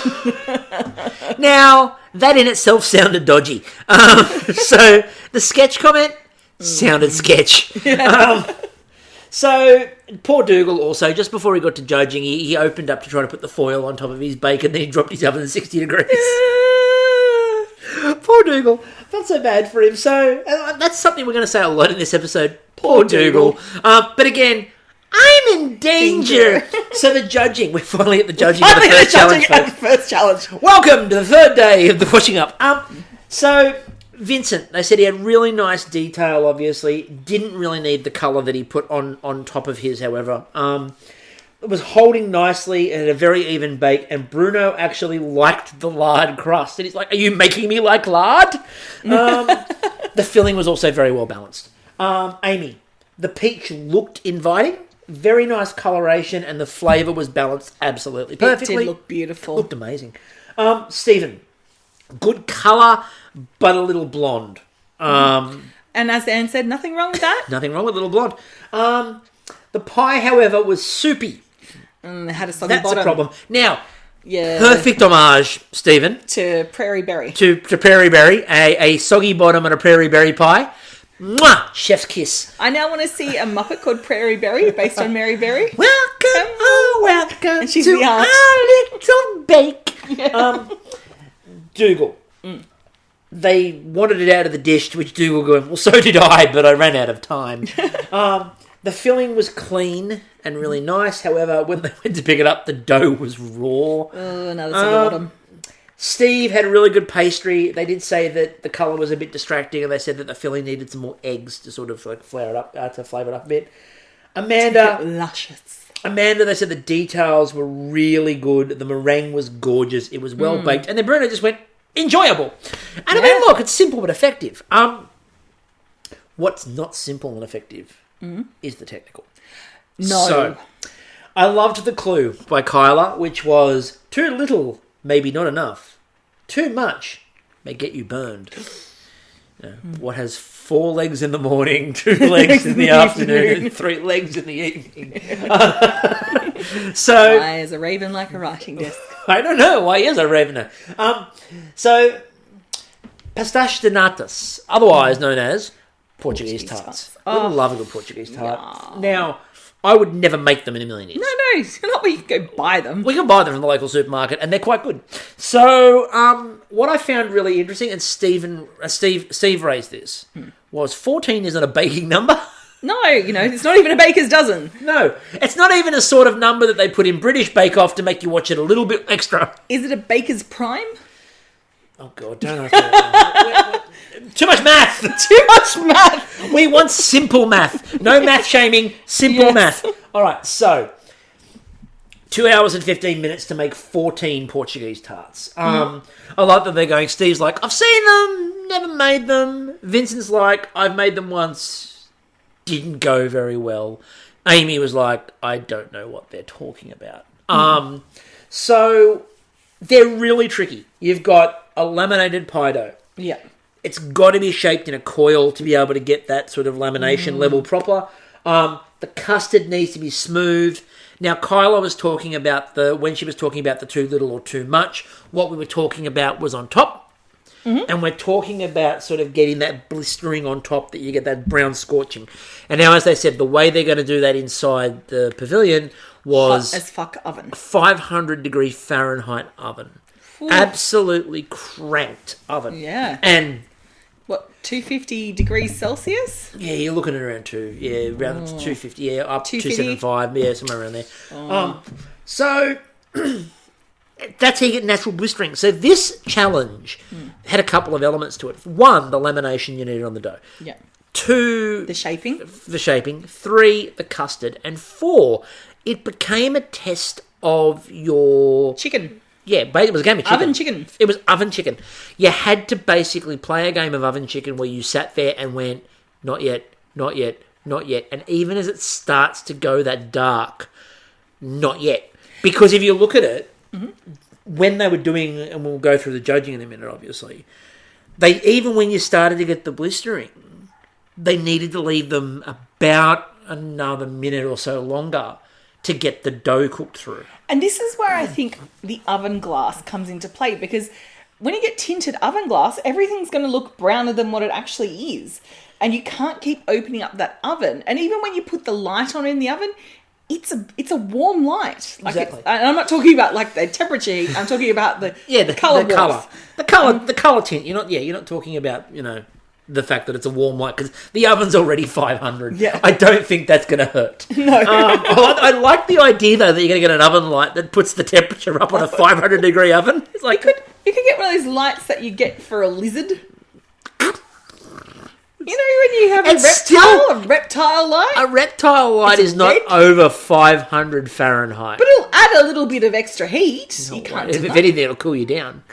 that in itself sounded dodgy. So the sketch comment sounded sketch. So poor Dougal also, just before he got to judging, he opened up to try to put the foil on top of his bacon, then he dropped his oven at 60 degrees. Poor Dougal. Felt so bad for him. So that's something we're going to say a lot in this episode. Poor Dougal. But again, I'm in danger. So the judging. We're finally at the judging of the first challenge. Welcome to the third day of the washing up. So Vincent, they said he had really nice detail, obviously. Didn't really need the colour that he put on top of his, however. It was holding nicely and had a very even bake, and Bruno actually liked the lard crust. And he's like, "Are you making me like lard?" The filling was also very well balanced. Amy, the peach looked inviting. Very nice coloration, and the flavour was balanced absolutely perfectly. It did look beautiful. Looked amazing. Stephen, good colour, but a little blonde. And as Anne said, nothing wrong with that. Nothing wrong with a little blonde. The pie, however, was soupy. It had a soggy That's bottom. a problem. Now, yeah, perfect homage, Stephen. To Prairie Berry. To Prairie Berry. A soggy bottom and a Prairie Berry pie. Mwah! Chef's kiss. I now want to see a Muppet called Prairie Berry, based on Mary Berry. Welcome and she's to the aunt. our little bake. Yeah. Dougal. They wanted it out of the dish, to which Dougal going, "Well, so did I, but I ran out of time." The filling was clean and really nice. However, when they went to pick it up, the dough was raw. Oh, another soggy bottom. Steve had a really good pastry. They did say that the colour was a bit distracting, and they said that the filling needed some more eggs to sort of like flavour it up a bit. Amanda, luscious. Amanda, they said the details were really good. The meringue was gorgeous. It was well baked, and then Bruno just went enjoyable. And I mean, look, it's simple but effective. What's not simple and effective is the technical. No. So, I loved the clue by Kyla, which was too little, maybe not enough. Too much may get you burned. What has 4 legs in the morning, 2 legs in the afternoon, and 3 legs in the evening? So, why is a raven like a writing desk? I don't know. Why is a ravener? So, pastiche de natas, otherwise known as Portuguese tarts. I love a good Portuguese tart. Yeah. Now, I would never make them in a million years. No, not where you can go buy them. We can buy them from the local supermarket, and they're quite good. So, what I found really interesting, and Steve raised this, was 14 isn't a baking number. No, it's not even a baker's dozen. No, it's not even a sort of number that they put in British Bake Off to make you watch it a little bit extra. Is it a baker's prime? Oh, God, don't I? Too much math. Too much math. We want simple math. No math shaming, simple math. All right, so 2 hours and 15 minutes to make 14 Portuguese tarts. I like that they're going, Steve's like, "I've seen them, never made them." Vincent's like, "I've made them once, didn't go very well." Amy was like, "I don't know what they're talking about." So they're really tricky. You've got a laminated pie dough. Yeah. It's got to be shaped in a coil to be able to get that sort of lamination level proper. The custard needs to be smooth. Now, Kyla was talking about when she was talking about the too little or too much, what we were talking about was on top. And we're talking about sort of getting that blistering on top, that you get that brown scorching. And now, as they said, the way they're going to do that inside the pavilion was... hot as fuck oven. 500 degree Fahrenheit oven. Ooh. Absolutely cranked oven. Yeah. And... what, 250 degrees Celsius? Yeah, you're looking at around 250, yeah, up 250? 275, yeah, somewhere around there. So that's how you get natural blistering. So this challenge had a couple of elements to it. 1, the lamination you needed on the dough. Yeah. 2, the shaping. 3, the custard, and 4, it became a test of your chicken. Yeah, it was a game of chicken. Oven chicken. It was oven chicken. You had to basically play a game of oven chicken where you sat there and went, not yet, not yet, not yet. And even as it starts to go that dark, not yet. Because if you look at it, when they were doing, and we'll go through the judging in a minute, obviously, they, even when you started to get the blistering, they needed to leave them about another minute or so longer to get the dough cooked through. And this is where I think the oven glass comes into play, because when you get tinted oven glass, everything's going to look browner than what it actually is. And you can't keep opening up that oven. And even when you put the light on in the oven, it's a warm light. Like exactly. And I'm not talking about like the temperature heat. I'm talking about the color. The color tint. You're not talking about, the fact that it's a warm light, because the oven's already 500. Yeah. I don't think that's going to hurt. No. I like the idea, though, that you're going to get an oven light that puts the temperature up on a 500-degree oven. It's like... You could get one of those lights that you get for a lizard. You know when you have a reptile light? A reptile light is not over 500 Fahrenheit. But it'll add a little bit of extra heat. No, you can't if anything, it'll cool you down.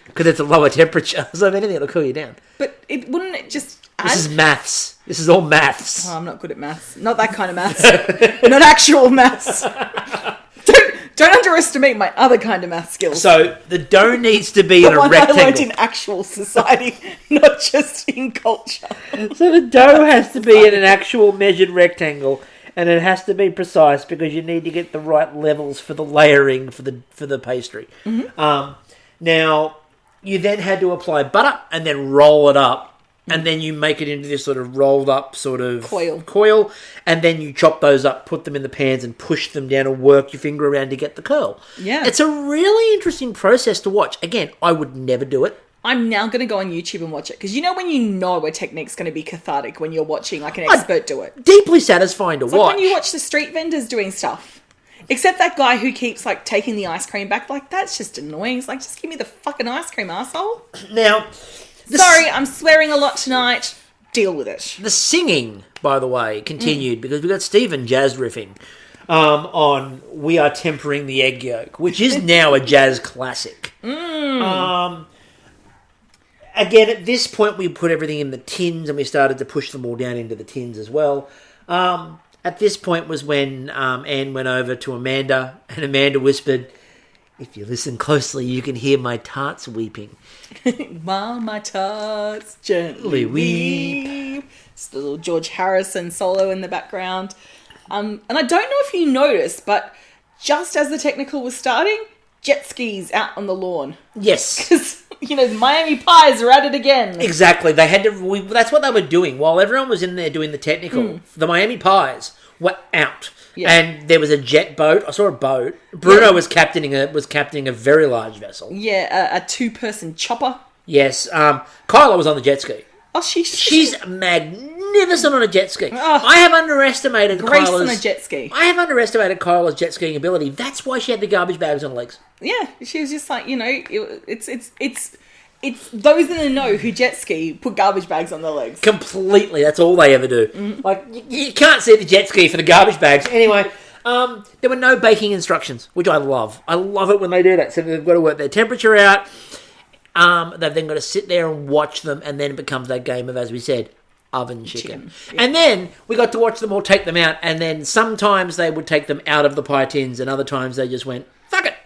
Because it's a lower temperature, so if anything, it'll cool you down. But wouldn't it just add... This is maths. This is all maths. Oh, I'm not good at maths. Not that kind of maths. Not actual maths. Don't underestimate my other kind of math skills. So the dough needs to be in a rectangle. I learned in actual society, not just in culture. So the dough has to be in an actual measured rectangle, and it has to be precise because you need to get the right levels for the layering for the pastry. Mm-hmm. Now you then had to apply butter and then roll it up. And then you make it into this sort of rolled up sort of coil. And then you chop those up, put them in the pans and push them down and work your finger around to get the curl. Yeah. It's a really interesting process to watch. Again, I would never do it. I'm now going to go on YouTube and watch it. Because when you know a technique's going to be cathartic when you're watching like an expert do it. Deeply satisfying to watch. Like when you watch the street vendors doing stuff. Except that guy who keeps like taking the ice cream back. Like, that's just annoying. It's like, just give me the fucking ice cream, asshole. Now... Sorry, I'm swearing a lot tonight. Deal with it. The singing, by the way, continued because we got Stephen jazz riffing on "We Are Tempering the Egg Yolk," which is now a jazz classic. Again, at this point, we put everything in the tins and we started to push them all down into the tins as well. At this point was when Anne went over to Amanda, and Amanda whispered, "If you listen closely, you can hear my tarts weeping." While my tarts gently weep. It's a little George Harrison solo in the background. And I don't know if you noticed, but just as the technical was starting, jet skis out on the lawn. Yes. Because, the Miami Pies are at it again. Exactly. They had to. That's what they were doing. While everyone was in there doing the technical, the Miami Pies were out. Yeah. And there was a jet boat. I saw a boat. Bruno was captaining a very large vessel. Yeah, a 2-person chopper. Yes. Kyla was on the jet ski. Oh, she's magnificent on a jet ski. Oh, I have underestimated Grace on a jet ski. I have underestimated Kyla's jet skiing ability. That's why she had the garbage bags on her legs. Yeah, she was just like, it's those in the know who jet ski put garbage bags on their legs. Completely. That's all they ever do. Mm-hmm. Like, you can't see the jet ski for the garbage bags. Anyway, there were no baking instructions, which I love. I love it when they do that. So they've got to work their temperature out. They've then got to sit there and watch them, and then it becomes that game of, as we said, oven chicken. Yeah. And then we got to watch them all take them out, and then sometimes they would take them out of the pie tins, and other times they just went, fuck it.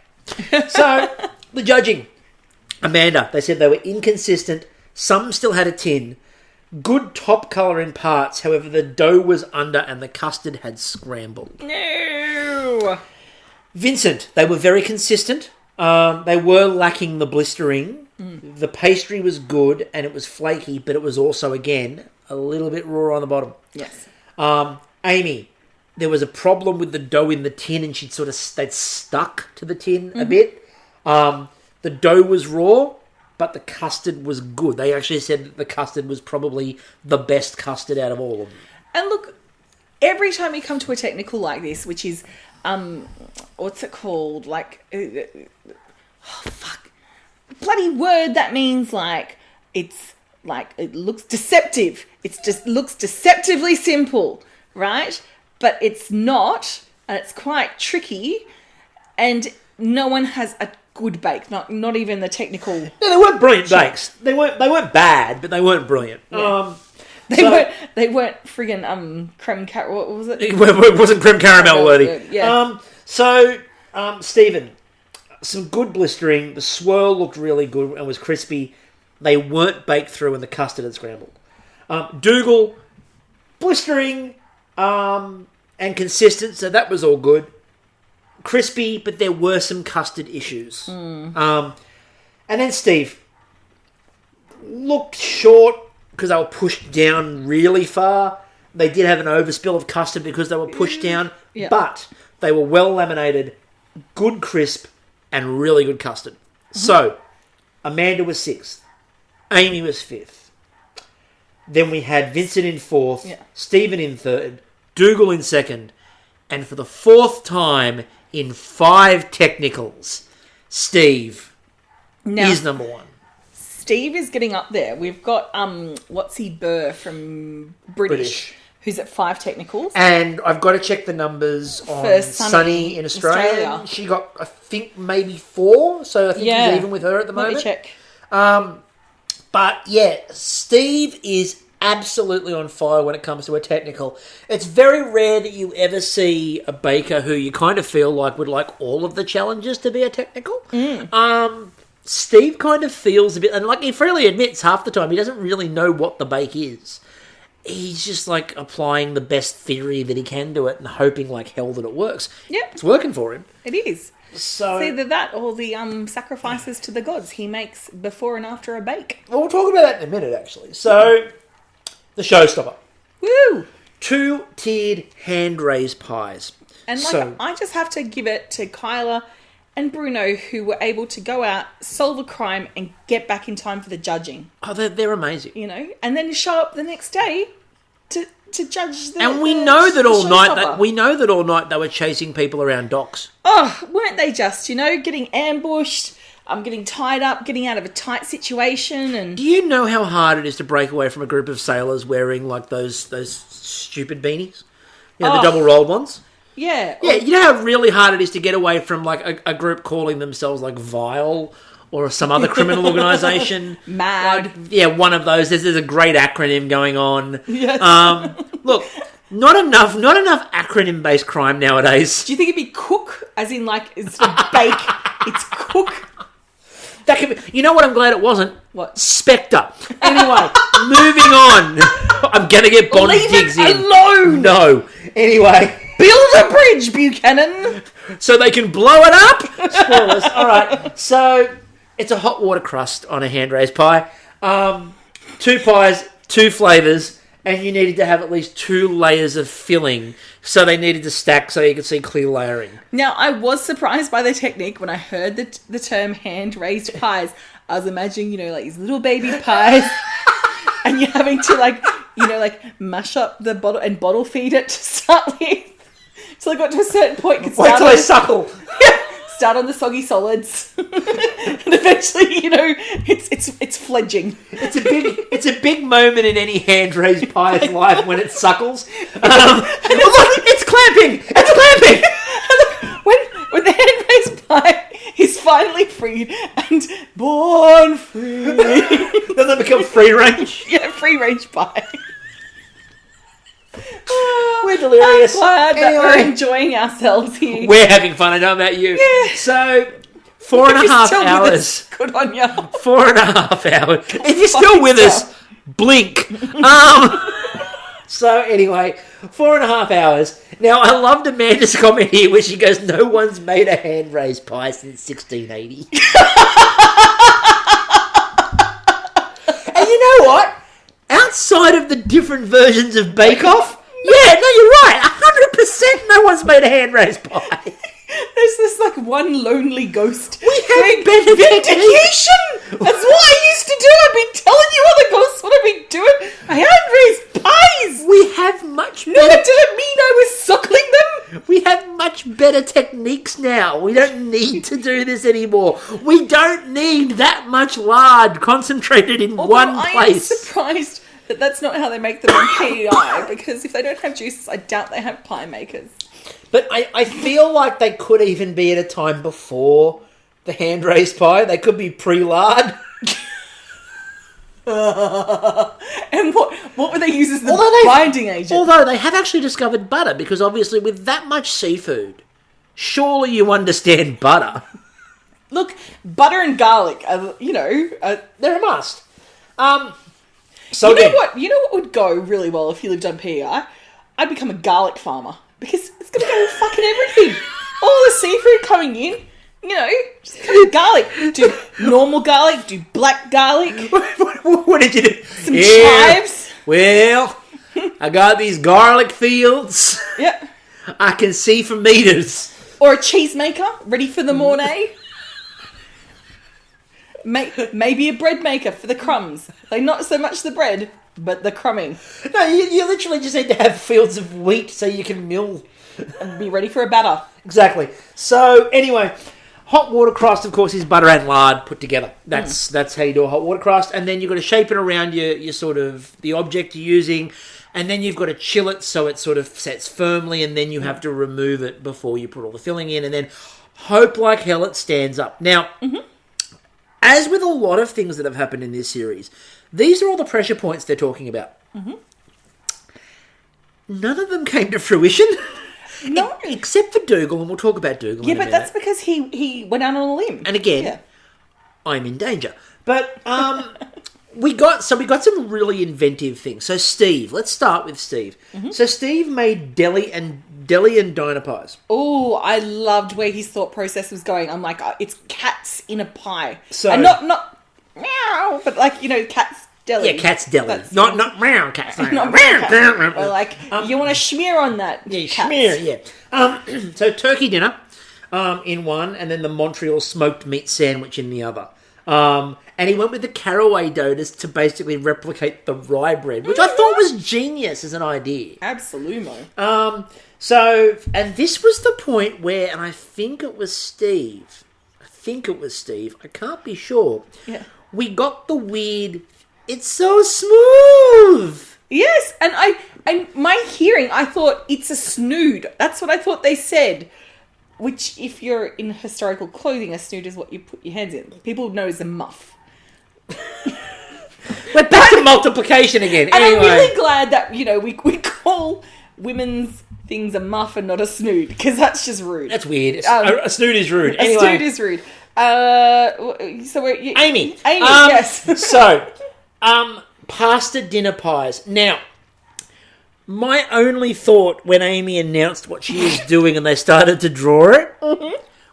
So, the judging. Amanda, they said they were inconsistent. Some still had a tin. Good top colour in parts. However, the dough was under and the custard had scrambled. No! Vincent, they were very consistent. They were lacking the blistering. The pastry was good and it was flaky, but it was also, again, a little bit raw on the bottom. Yes. Amy, there was a problem with the dough in the tin and they'd stuck to the tin a bit. The dough was raw, but the custard was good. They actually said that the custard was probably the best custard out of all of them. And look, every time we come to a technical like this, which is, what's it called? Like, bloody word that means it's like, it looks deceptive. It just looks deceptively simple, right? But it's not, and it's quite tricky, and no one has a good bake, not even the technical. No, they weren't brilliant bakes. They weren't bad, but they weren't brilliant. Yeah. They weren't friggin' creme caramel. What was it? It wasn't creme caramel worthy. Yeah. Stephen, some good blistering. The swirl looked really good and was crispy. They weren't baked through and the custard had scrambled. Dougal, blistering and consistent, so that was all good. Crispy, but there were some custard issues. And then Steve looked short because they were pushed down really far. They did have an overspill of custard because they were pushed down, but they were well laminated, good crisp, and really good custard. So, Amanda was 6th. Amy was 5th. Then we had Vincent in 4th, Stephen in 3rd, Dougal in 2nd, and for the 4th time in 5 technicals, Steve is number 1. Steve is getting up there. We've got Burr from British, who's at 5 technicals. And I've got to check the numbers on for Sunny in Australia. She got, I think, maybe 4, so I think he's even with her at the moment. Let me check. But yeah, Steve is absolutely on fire when it comes to a technical. It's very rare that you ever see a baker who you kind of feel like would like all of the challenges to be a technical. Steve kind of feels a bit, and like he freely admits half the time he doesn't really know what the bake is. He's just like applying the best theory that he can to it and hoping like hell that it works. Yep. It's working for him. It is. So it's either that or the sacrifices to the gods he makes before and after a bake. Well, we'll talk about that in a minute, actually. So, the showstopper. Woo! 2-tiered hand-raised pies. And I just have to give it to Kyla and Bruno, who were able to go out, solve a crime, and get back in time for the judging. Oh, they're amazing. You know, and then show up the next day to judge the. And we know that all night they were chasing people around docks. Oh, weren't they just, getting ambushed, getting tied up, getting out of a tight situation, and. Do you know how hard it is to break away from a group of sailors wearing like those stupid beanies? The double rolled ones. Yeah. Yeah, you know how really hard it is to get away from like a group calling themselves like Vile or some other criminal organisation. Mad. One of those. There's a great acronym going on. Yes. Look, not enough acronym-based crime nowadays. Do you think it'd be cook, as in like instead of bake, it's cook? That could be. You know what? I'm glad it wasn't. What? Spectre. Anyway, moving on. I'm gonna get Bond digs in. Leave it alone. No. Anyway. Build a bridge, Buchanan! So they can blow it up? Spoilers. All right. So, it's a hot water crust on a hand-raised pie. 2 pies, 2 flavours, and you needed to have at least 2 layers of filling. So they needed to stack so you could see clear layering. Now, I was surprised by the technique when I heard the term hand-raised pies. I was imagining, like these little baby pies, and you're having to, mash up the bottle and bottle feed it to start with. So I got to a certain point. Wait till they suckle. Start on the soggy solids, and eventually, it's fledging. It's a big moment in any hand raised pie's life when it suckles. It's clamping. It's clamping. When the hand raised pie is finally freed and born free, does it become free range? Yeah, free range pie. We're delirious. I'm glad that we're enjoying ourselves here. We're having fun. I know about you. Yeah. So, 4.5 hours. Good on you. 4.5 hours. If you're still with us, blink. So anyway, 4.5 hours. Now, I loved Amanda's comment here where she goes, no one's made a hand-raised pie since 1680. And you know what? Outside of the different versions of Bake Off, yeah, no, you're right. 100% no one's made a hand-raised pie. There's this one lonely ghost. We have better vindication. That's what I used to do. I've been telling you other ghosts what I've been doing. I hand-raised pies. We have much better. No, that didn't mean I was suckling them. We have much better techniques now. We don't need to do this anymore. We don't need that much lard concentrated in one place. I am surprised that that's not how they make them on PEI, because if they don't have juices, I doubt they have pie makers. But I feel like they could even be at a time before the hand-raised pie. They could be pre-lard. And What would they use as the binding agent? Although they have actually discovered butter, because obviously with that much seafood, surely you understand butter. Look, butter and garlic, They're a must. You know what would go really well if you lived on PEI? I'd become a garlic farmer, because it's going to go with fucking everything. All the seafood coming in, just cut with garlic. Do normal garlic, do black garlic. What did you do? Some chives. Well, I got these garlic fields. Yeah. I can see for meters. Or a cheesemaker, ready for the mornay. Maybe a bread maker for the crumbs. Like, not so much the bread, but the crumbing. No, you literally just need to have fields of wheat so you can mill. And be ready for a batter. Exactly. So, anyway, hot water crust, of course, is butter and lard put together. That's how you do a hot water crust. And then you've got to shape it around your sort of, the object you're using. And then you've got to chill it so it sort of sets firmly. And then you have to remove it before you put all the filling in. And then hope like hell it stands up. Now, as with a lot of things that have happened in this series, these are all the pressure points they're talking about. None of them came to fruition. No. Except for Dougal, and we'll talk about Dougal in a minute. That's because he went out on a limb. And again, I'm in danger. But we got some really inventive things. So Steve, let's start with Steve. So Steve made deli and diner pies. Oh, I loved where his thought process was going. I'm like, it's cats in a pie. So, and not meow, but like, cat's deli. Yeah, cat's deli. Not meow, cat's deli. Not meow cat. Or like, you want to smear on that. Yeah, smear, yeah. So turkey dinner in one, and then the Montreal smoked meat sandwich in the other. And he went with the caraway dough to basically replicate the rye bread, which I thought was genius as an idea. Absolumo. So, and this was the point where, and I think it was Steve. I can't be sure. Yeah. We got the weird, it's so smooth. Yes, and my hearing, I thought it's a snood. That's what I thought they said. Which, if you're in historical clothing, a snood is what you put your hands in. People know as a muff. We're back to multiplication again. And anyway. I'm really glad that, we call women's things a muff and not a snood, because that's just rude. That's weird. A snood is rude. Anyway. A snood is rude. So we're... Amy, yes. So, pasta dinner pies. Now, my only thought when Amy announced what she was doing and they started to draw it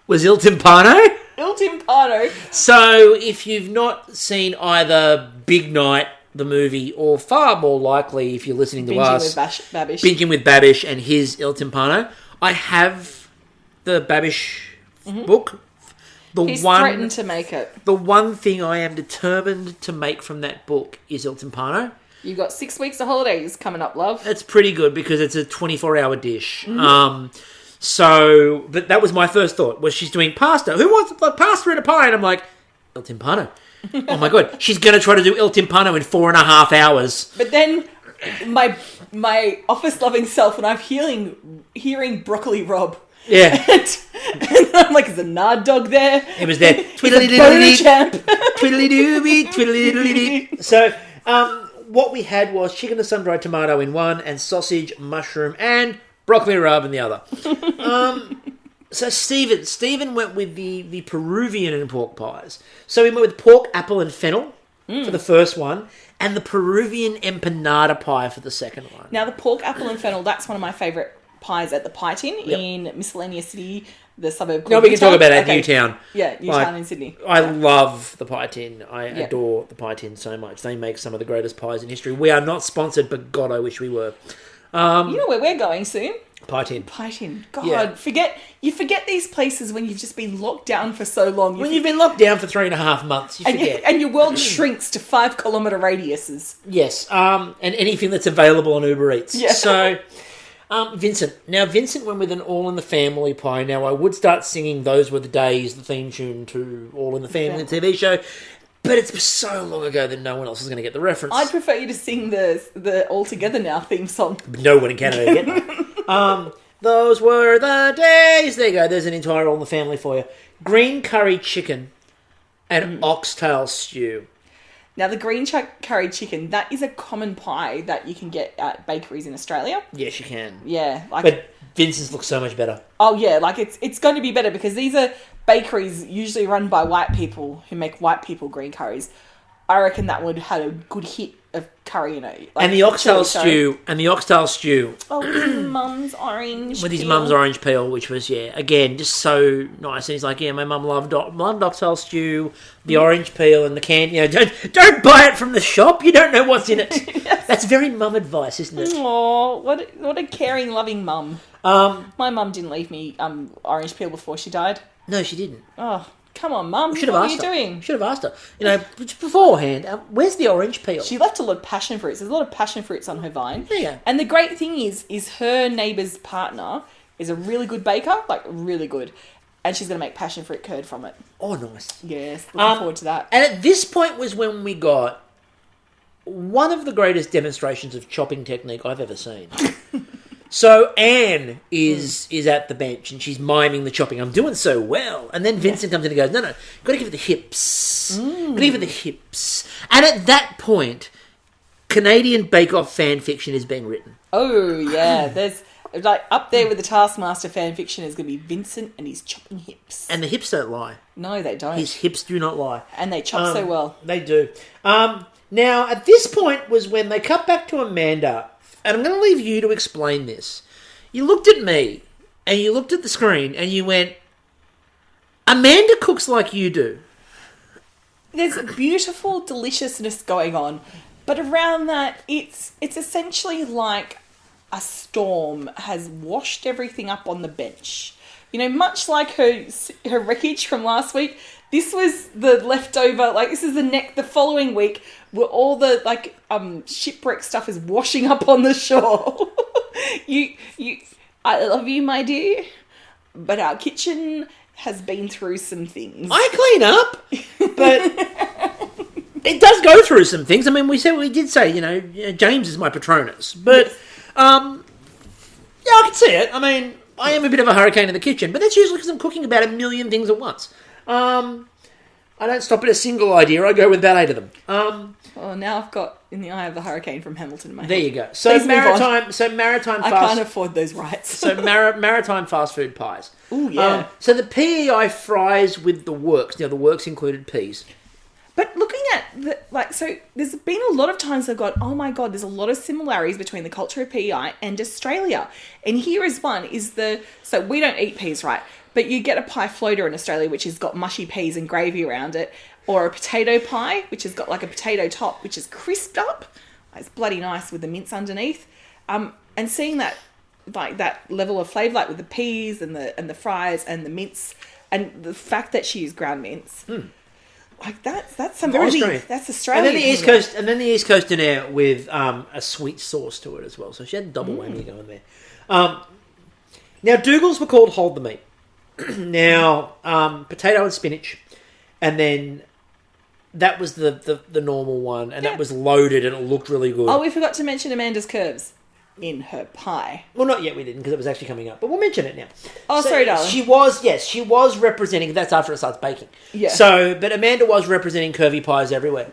was Il Timpano. Il Timpano. So, if you've not seen either Big Night, the movie, or far more likely, if you're listening to us, Binging with Babish and his Il Timpano, I have the Babish book. He's threatened to make it. The one thing I am determined to make from that book is Il Timpano. You've got 6 weeks of holidays coming up, love. It's pretty good because it's a 24-hour dish. But that was my first thought, was she's doing pasta. Who wants pasta in a pie? And I'm like, Il Timpano. Oh my God. She's going to try to do Il Timpano in 4.5 hours. But then my office-loving self, and I'm hearing Broccoli Rob. Yeah. And I'm like, is the Nard dog there? It was there. Twiddly-doodly. Twiddly-dooby, twiddly-doodly. So, what we had was chicken and sun-dried tomato in one, and sausage, mushroom, and broccoli rub in the other. So Stephen went with the Peruvian and pork pies. So we went with pork, apple, and fennel for the first one, and the Peruvian empanada pie for the second one. Now, the pork, apple, and fennel, that's one of my favourite pies at the Pie Tin in Miscellaneous City, the suburb called we can Newtown. talk about that, Newtown. Yeah, Newtown in Sydney. I love the Pie Tin. I adore the Pie Tin so much. They make some of the greatest pies in history. We are not sponsored, but God, I wish we were. You know where we're going soon? Pie Tin. Pie Tin. God, you forget these places when you've just been locked down for so long. When you've been locked down for 3.5 months, you forget. And your world shrinks to 5-kilometre radiuses. Yes, and anything that's available on Uber Eats. Yeah. So, Vincent. Now, Vincent went with an All in the Family pie. Now, I would start singing Those Were the Days, the theme tune to All in the Family TV show, but it's so long ago that no one else is going to get the reference. I'd prefer you to sing the All Together Now theme song. But no one in Canada get that. Those were the days. There you go. There's an entire All in the Family for you. Green curry chicken and oxtail stew. Now, the green curry chicken, that is a common pie that you can get at bakeries in Australia. Yes, you can. Yeah. But Vincent's looks so much better. Oh, yeah. Like, it's going to be better because these are bakeries usually run by white people who make white people green curries. I reckon that would have a good hit of curry in it. Like, and the oxtail stew. Oh, with Mum's orange with his peel. mum's orange peel, which was, again, just so nice. And he's like, my mum loved oxtail stew, the orange peel and the can. Don't buy it from the shop. You don't know what's in it. Yes. That's very mum advice, isn't it? Oh, what a caring, loving mum. My mum didn't leave me orange peel before she died. No, she didn't. Oh, come on, Mum. Should have What asked are her. you doing? Should have asked her. Beforehand, where's the orange peel? She left a lot of passion fruits. There's a lot of passion fruits on her vine. There you go. And the great thing is her neighbour's partner is a really good baker, like really good. And she's going to make passion fruit curd from it. Oh, nice. Yes, looking forward to that. And at this point was when we got one of the greatest demonstrations of chopping technique I've ever seen. So Anne is at the bench and she's miming the chopping. I'm doing so well. And then Vincent comes in and goes, no, you've got to give it the hips. Got to give it the hips. And at that point, Canadian Bake Off fan fiction is being written. Oh, yeah. There's, like, up there with the Taskmaster fan fiction is going to be Vincent and his chopping hips. And the hips don't lie. No, they don't. His hips do not lie. And they chop so well. They do. Now, at this point was when they cut back to Amanda. And I'm going to leave you to explain this. You looked at me, and you looked at the screen, and you went, Amanda cooks like you do. There's beautiful deliciousness going on, but around that, it's essentially like a storm has washed everything up on the bench. Much like her wreckage from last week, this was the leftover, like this is the following week where all the shipwreck stuff is washing up on the shore. I love you, my dear, but our kitchen has been through some things. I clean up, but it does go through some things. I mean, we did say, James is my Patronus, but I can see it. I mean, I am a bit of a hurricane in the kitchen, but that's usually because I'm cooking about 1 million things at once. I don't stop at a single idea. I go with about 8 of them. Now I've got In the Eye of the Hurricane from Hamilton in my head. There you go. So maritime I can't afford those rights. So maritime fast food pies. Ooh, yeah. So the PEI fries with the works. Now the works included peas. But looking at so there's been a lot of times I've gone, oh my God, there's a lot of similarities between the culture of PEI and Australia. And here is one, so we don't eat peas, right? But you get a pie floater in Australia, which has got mushy peas and gravy around it, or a potato pie, which has got like a potato top, which is crisped up. It's bloody nice with the mince underneath. And seeing that, like that level of flavour, like with the peas and the fries and the mince, and the fact that she used ground mince. Like that's some Very Aussie. strange. That's Australian. And then the East Coast in there with a sweet sauce to it as well. So she had double whammy going there. Now Dougal's were called Hold the Meat. Now potato and spinach, and then that was the normal one, and that was loaded and it looked really good. Oh, we forgot to mention Amanda's curves in her pie. Well, not yet, we didn't, because it was actually coming up. But we'll mention it now. Oh, sorry, darling. She was representing, that's after it starts baking. Yeah. So, but Amanda was representing curvy pies everywhere.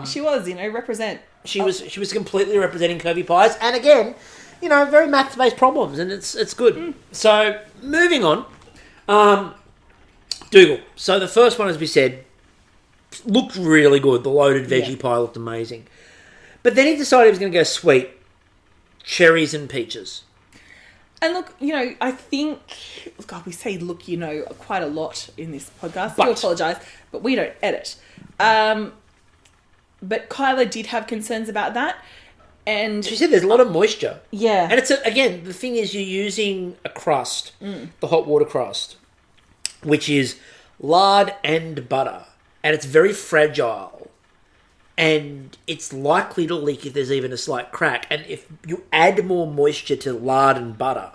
She was, represent. She was completely representing curvy pies. And again, very maths-based problems, and it's good. So, moving on. Dougal. So, the first one, as we said, looked really good. The loaded veggie pie looked amazing. But then he decided he was going to go sweet. Cherries and peaches. And look, I think... God, we say look, quite a lot in this podcast. But, I apologise, but we don't edit. But Kyla did have concerns about that. And she said there's a lot of moisture. Yeah. And it's, again, the thing is you're using a crust, the hot water crust, which is lard and butter. And it's very fragile. And it's likely to leak if there's even a slight crack. And if you add more moisture to lard and butter...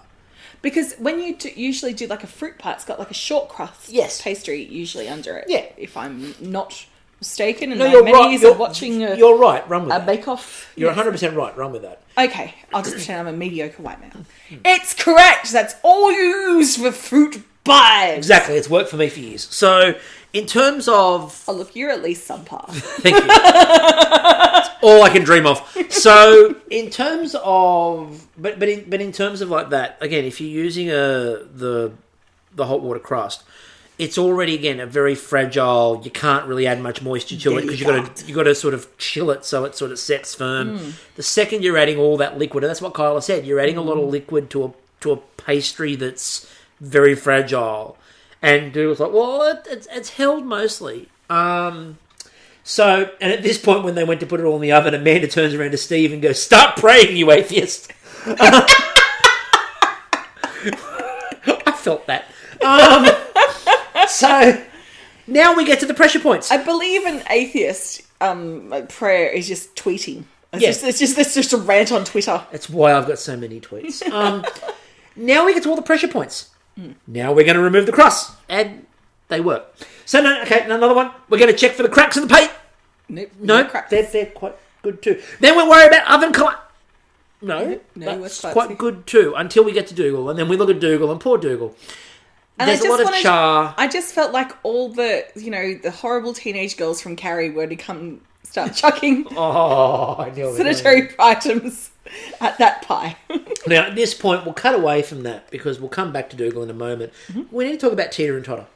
Because when you usually do like a fruit pie, it's got like a short crust pastry usually under it. Yeah. If I'm not mistaken. And you're many right. years of watching you're right. Run with that. bake-off. You're 100% right. Run with that. Okay. I'll just pretend I'm a mediocre white man. It's correct. That's all used for fruit vibes. Exactly. It's worked for me for years. So, in terms of... Oh, look, you're at least subpar. Thank you. It's all I can dream of. So, in terms of... But in terms of like that, again, if you're using the hot water crust, it's already, again, a very fragile... You can't really add much moisture to it because you got to sort of chill it so it sort of sets firm. The second you're adding all that liquid, and that's what Kyla said, you're adding a lot of liquid to a pastry that's very fragile. And Dude was like, well, it's held mostly. And at this point, when they went to put it all in the oven, Amanda turns around to Steve and goes, "Start praying, you atheist." I felt that. So now we get to the pressure points. I believe an atheist prayer is just tweeting. It's just a rant on Twitter. That's why I've got so many tweets. Now we get to all the pressure points. Now we're going to remove the crust. And they work. So, another one. We're going to check for the cracks in the paint. Nope. No, cracks. they're quite good too. Then we'll worry about oven collapse. No, that's quite good too. Until we get to Dougal. And then we look at Dougal and poor Dougal. And there's a lot of char. I just felt like all the, the horrible teenage girls from Carrie were to come start chucking sanitary items at that pie. Now, at this point, we'll cut away from that because we'll come back to Dougal in a moment. We need to talk about Teeter and Totter.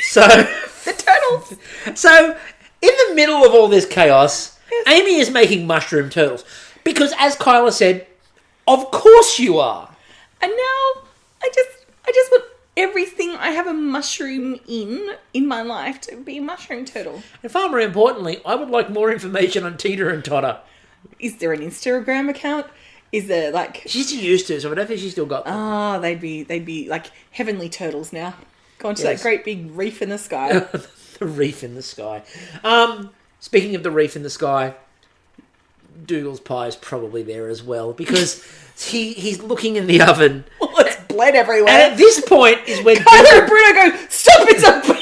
So, the turtles. So, in the middle of all this chaos, Amy is making mushroom turtles. Because, as Kyla said, of course you are. And now, I just want everything I have a mushroom in my life to be a mushroom turtle. And far more importantly, I would like more information on Teeter and Totter. Is there an Instagram account? Is there She's used to, so I don't think she's still got them. Oh, they'd be like heavenly turtles now. Going to that great big reef in the sky. The reef in the sky. Speaking of the reef in the sky, Dougal's pie is probably there as well because he's looking in the oven. Well, it's bled everywhere. And at this point is when Kyla and Bruno go, "Stop! It's a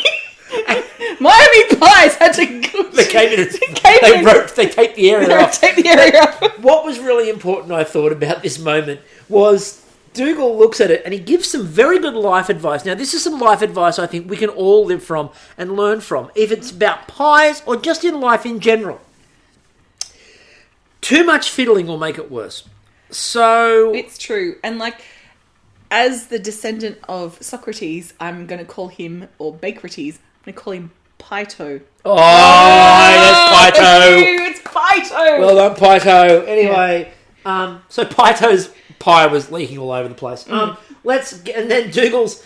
Miami pies had to go." They taped the area off. What was really important, I thought, about this moment was Dougal looks at it and he gives some very good life advice. Now, this is some life advice I think we can all live from and learn from, if it's about pies or just in life in general. Too much fiddling will make it worse. So... It's true. And as the descendant of Socrates, I'm going to call him, or Bacrates, I'm going to call him Pito. Oh, yes, Pito. It's Pito. Well done, Pito. Anyway, so Pito's pie was leaking all over the place. And then Dougal's,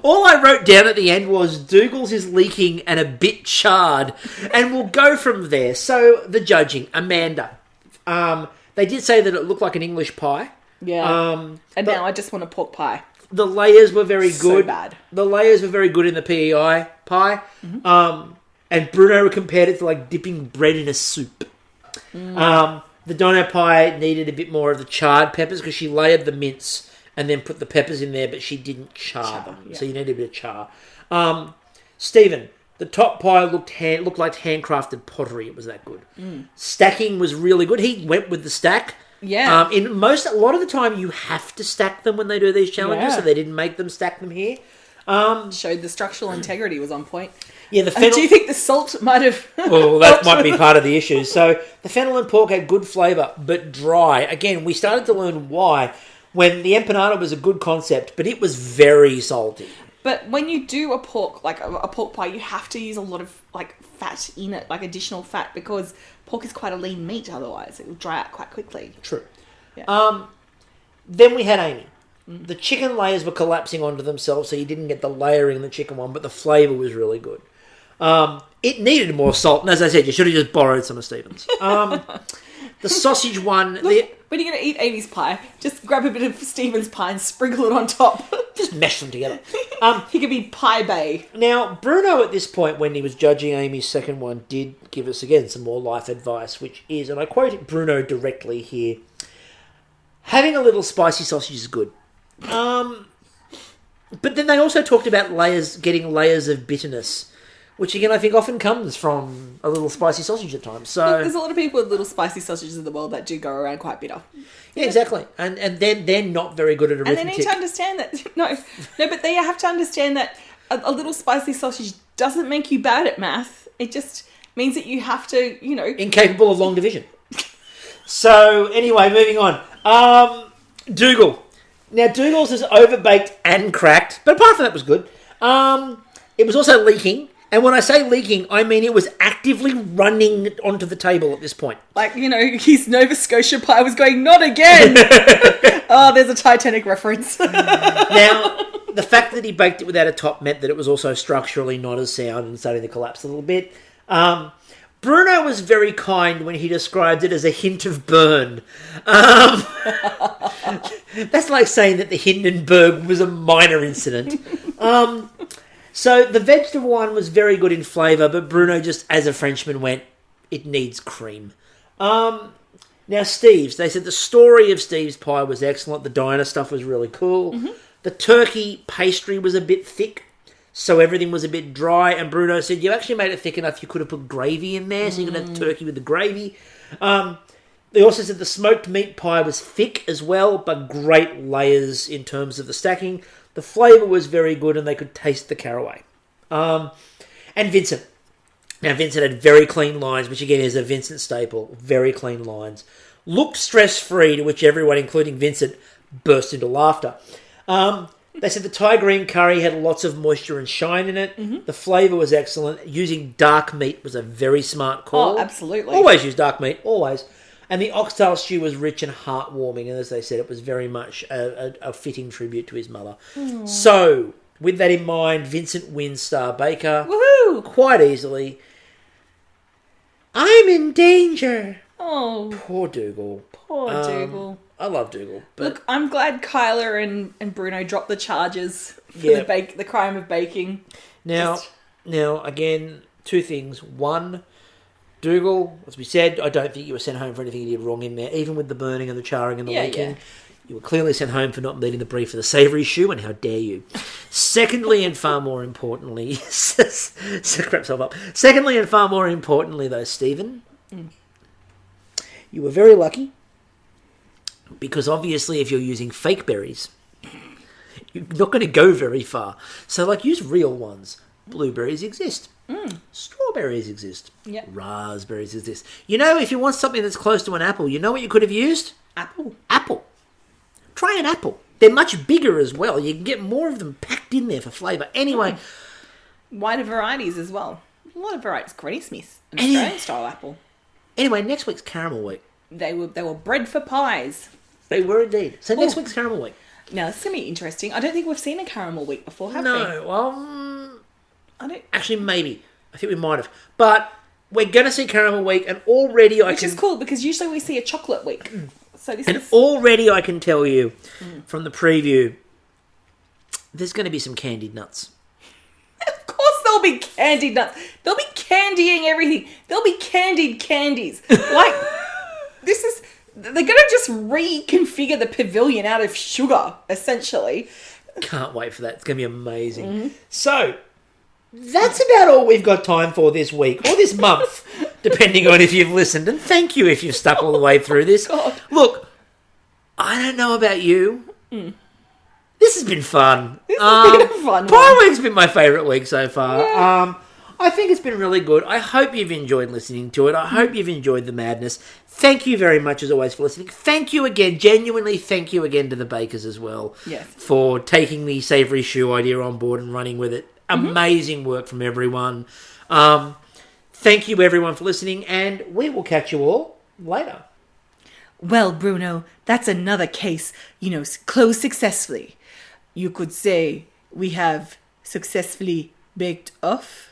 all I wrote down at the end was Dougal's is leaking and a bit charred. And we'll go from there. So the judging, Amanda. They did say that it looked like an English pie. Yeah. And now I just want a pork pie. The layers were very good. So bad. The layers were very good in the PEI pie. And Bruno compared it to dipping bread in a soup. The dono pie needed a bit more of the charred peppers because she layered the mince and then put the peppers in there, but she didn't char them. Yeah. So you needed a bit of char. Stephen, the top pie looked like handcrafted pottery. It was that good. Stacking was really good. He went with the stack. Yeah. A lot of the time you have to stack them when they do these challenges, so they didn't make them stack them here. Showed the structural integrity was on point. Yeah, do you think the salt might have... Well, that might be part of the issue. So the fennel and pork had good flavour, but dry. Again, we started to learn why when the empanada was a good concept, but it was very salty. But when you do a pork, a pork pie, you have to use a lot of fat in it, additional fat, because pork is quite a lean meat. Otherwise, it will dry out quite quickly. True. Yeah. Then we had Amy. The chicken layers were collapsing onto themselves, so you didn't get the layering in the chicken one, but the flavour was really good. It needed more salt, and as I said, you should have just borrowed some of Stephen's. The sausage one... Look, when you're going to eat Amy's pie, just grab a bit of Stephen's pie and sprinkle it on top. Just mesh them together. He could be Pie Bay. Now, Bruno at this point, when he was judging Amy's second one, did give us, again, some more life advice, which is, and I quote Bruno directly here, having a little spicy sausage is good. But then they also talked about getting layers of bitterness which again I think often comes from a little spicy sausage at times. So There's a lot of people with little spicy sausages in the world that do go around quite bitter. yeah, exactly. And then they're not very good at arithmetic. And they need to understand that but they have to understand that a little spicy sausage doesn't make you bad at math. It just means that you have to, incapable of long division. So anyway, moving on. Dougal. Now Dougal's is overbaked and cracked, but apart from that, it was good. It was also leaking. And when I say leaking, I mean it was actively running onto the table at this point. Like, his Nova Scotia pie was going, not again! Oh, there's a Titanic reference. Now, the fact that he baked it without a top meant that it was also structurally not as sound and starting to collapse a little bit. Bruno was very kind when he described it as a hint of burn. That's like saying that the Hindenburg was a minor incident. So the vegetable one was very good in flavour, but Bruno just, as a Frenchman, went, it needs cream. Now, Steve's. They said the story of Steve's pie was excellent. The diner stuff was really cool. Mm-hmm. The turkey pastry was a bit thick, so everything was a bit dry. And Bruno said, you actually made it thick enough you could have put gravy in there, so you could have turkey with the gravy. They also said the smoked meat pie was thick as well, but great layers in terms of the stacking. The flavour was very good and they could taste the caraway. And Vincent. Now, Vincent had very clean lines, which again is a Vincent staple. Very clean lines. Looked stress-free, to which everyone, including Vincent, burst into laughter. They said the Thai green curry had lots of moisture and shine in it. Mm-hmm. The flavour was excellent. Using dark meat was a very smart call. Oh, absolutely. Always use dark meat, always. And the oxtail stew was rich and heartwarming, and as they said, it was very much a fitting tribute to his mother. Aww. So, with that in mind, Vincent wins Star Baker. Woohoo! Quite easily. I'm in danger. Oh. Poor Dougal. Poor Dougal. I love Dougal. But look, I'm glad Kyla and Bruno dropped the charges for the crime of baking. Now, again, two things. One, Dougal, as we said, I don't think you were sent home for anything you did wrong in there, even with the burning and the charring and the leaking. Yeah. You were clearly sent home for not meeting the brief for the Savoury Choux, and how dare you. Secondly, and far more importantly, Secondly, and far more importantly, though, Stephen, you were very lucky, because obviously if you're using fake berries, you're not going to go very far. So, use real ones. Blueberries exist. Strawberries exist. Yep. Raspberries exist. If you want something that's close to an apple, you know what you could have used? Apple. Try an apple. They're much bigger as well. You can get more of them packed in there for flavour. Anyway. Wider varieties as well. A lot of varieties. Granny Smith's an Australian style apple. Anyway, next week's Caramel Week. They were bred for pies. They were indeed. So next week's Caramel Week. Now, this is going to be interesting. I don't think we've seen a Caramel Week before, have we? No, I don't. Actually, maybe. I think we might have. But we're going to see Caramel Week, and already Which is cool, because usually we see a chocolate week. So already I can tell you from the preview, there's going to be some candied nuts. Of course there'll be candied nuts. They'll be candying everything. There'll be candied candies. They're going to just reconfigure the pavilion out of sugar, essentially. Can't wait for that. It's going to be amazing. Mm-hmm. So, that's about all we've got time for this week, or this month, depending on if you've listened. And thank you if you've stuck all the way through this. God. Look, I don't know about you. This has been fun. This has been a fun one. Pie Week's been my favourite week so far. Yeah. I think it's been really good. I hope you've enjoyed listening to it. I hope you've enjoyed the madness. Thank you very much, as always, for listening. Thank you again, genuinely thank you again to the bakers as well for taking the Savoury Choux idea on board and running with it. Amazing work from everyone. Thank you, everyone, for listening, and we will catch you all later. Well, Bruno, that's another case, closed successfully. You could say we have successfully baked off.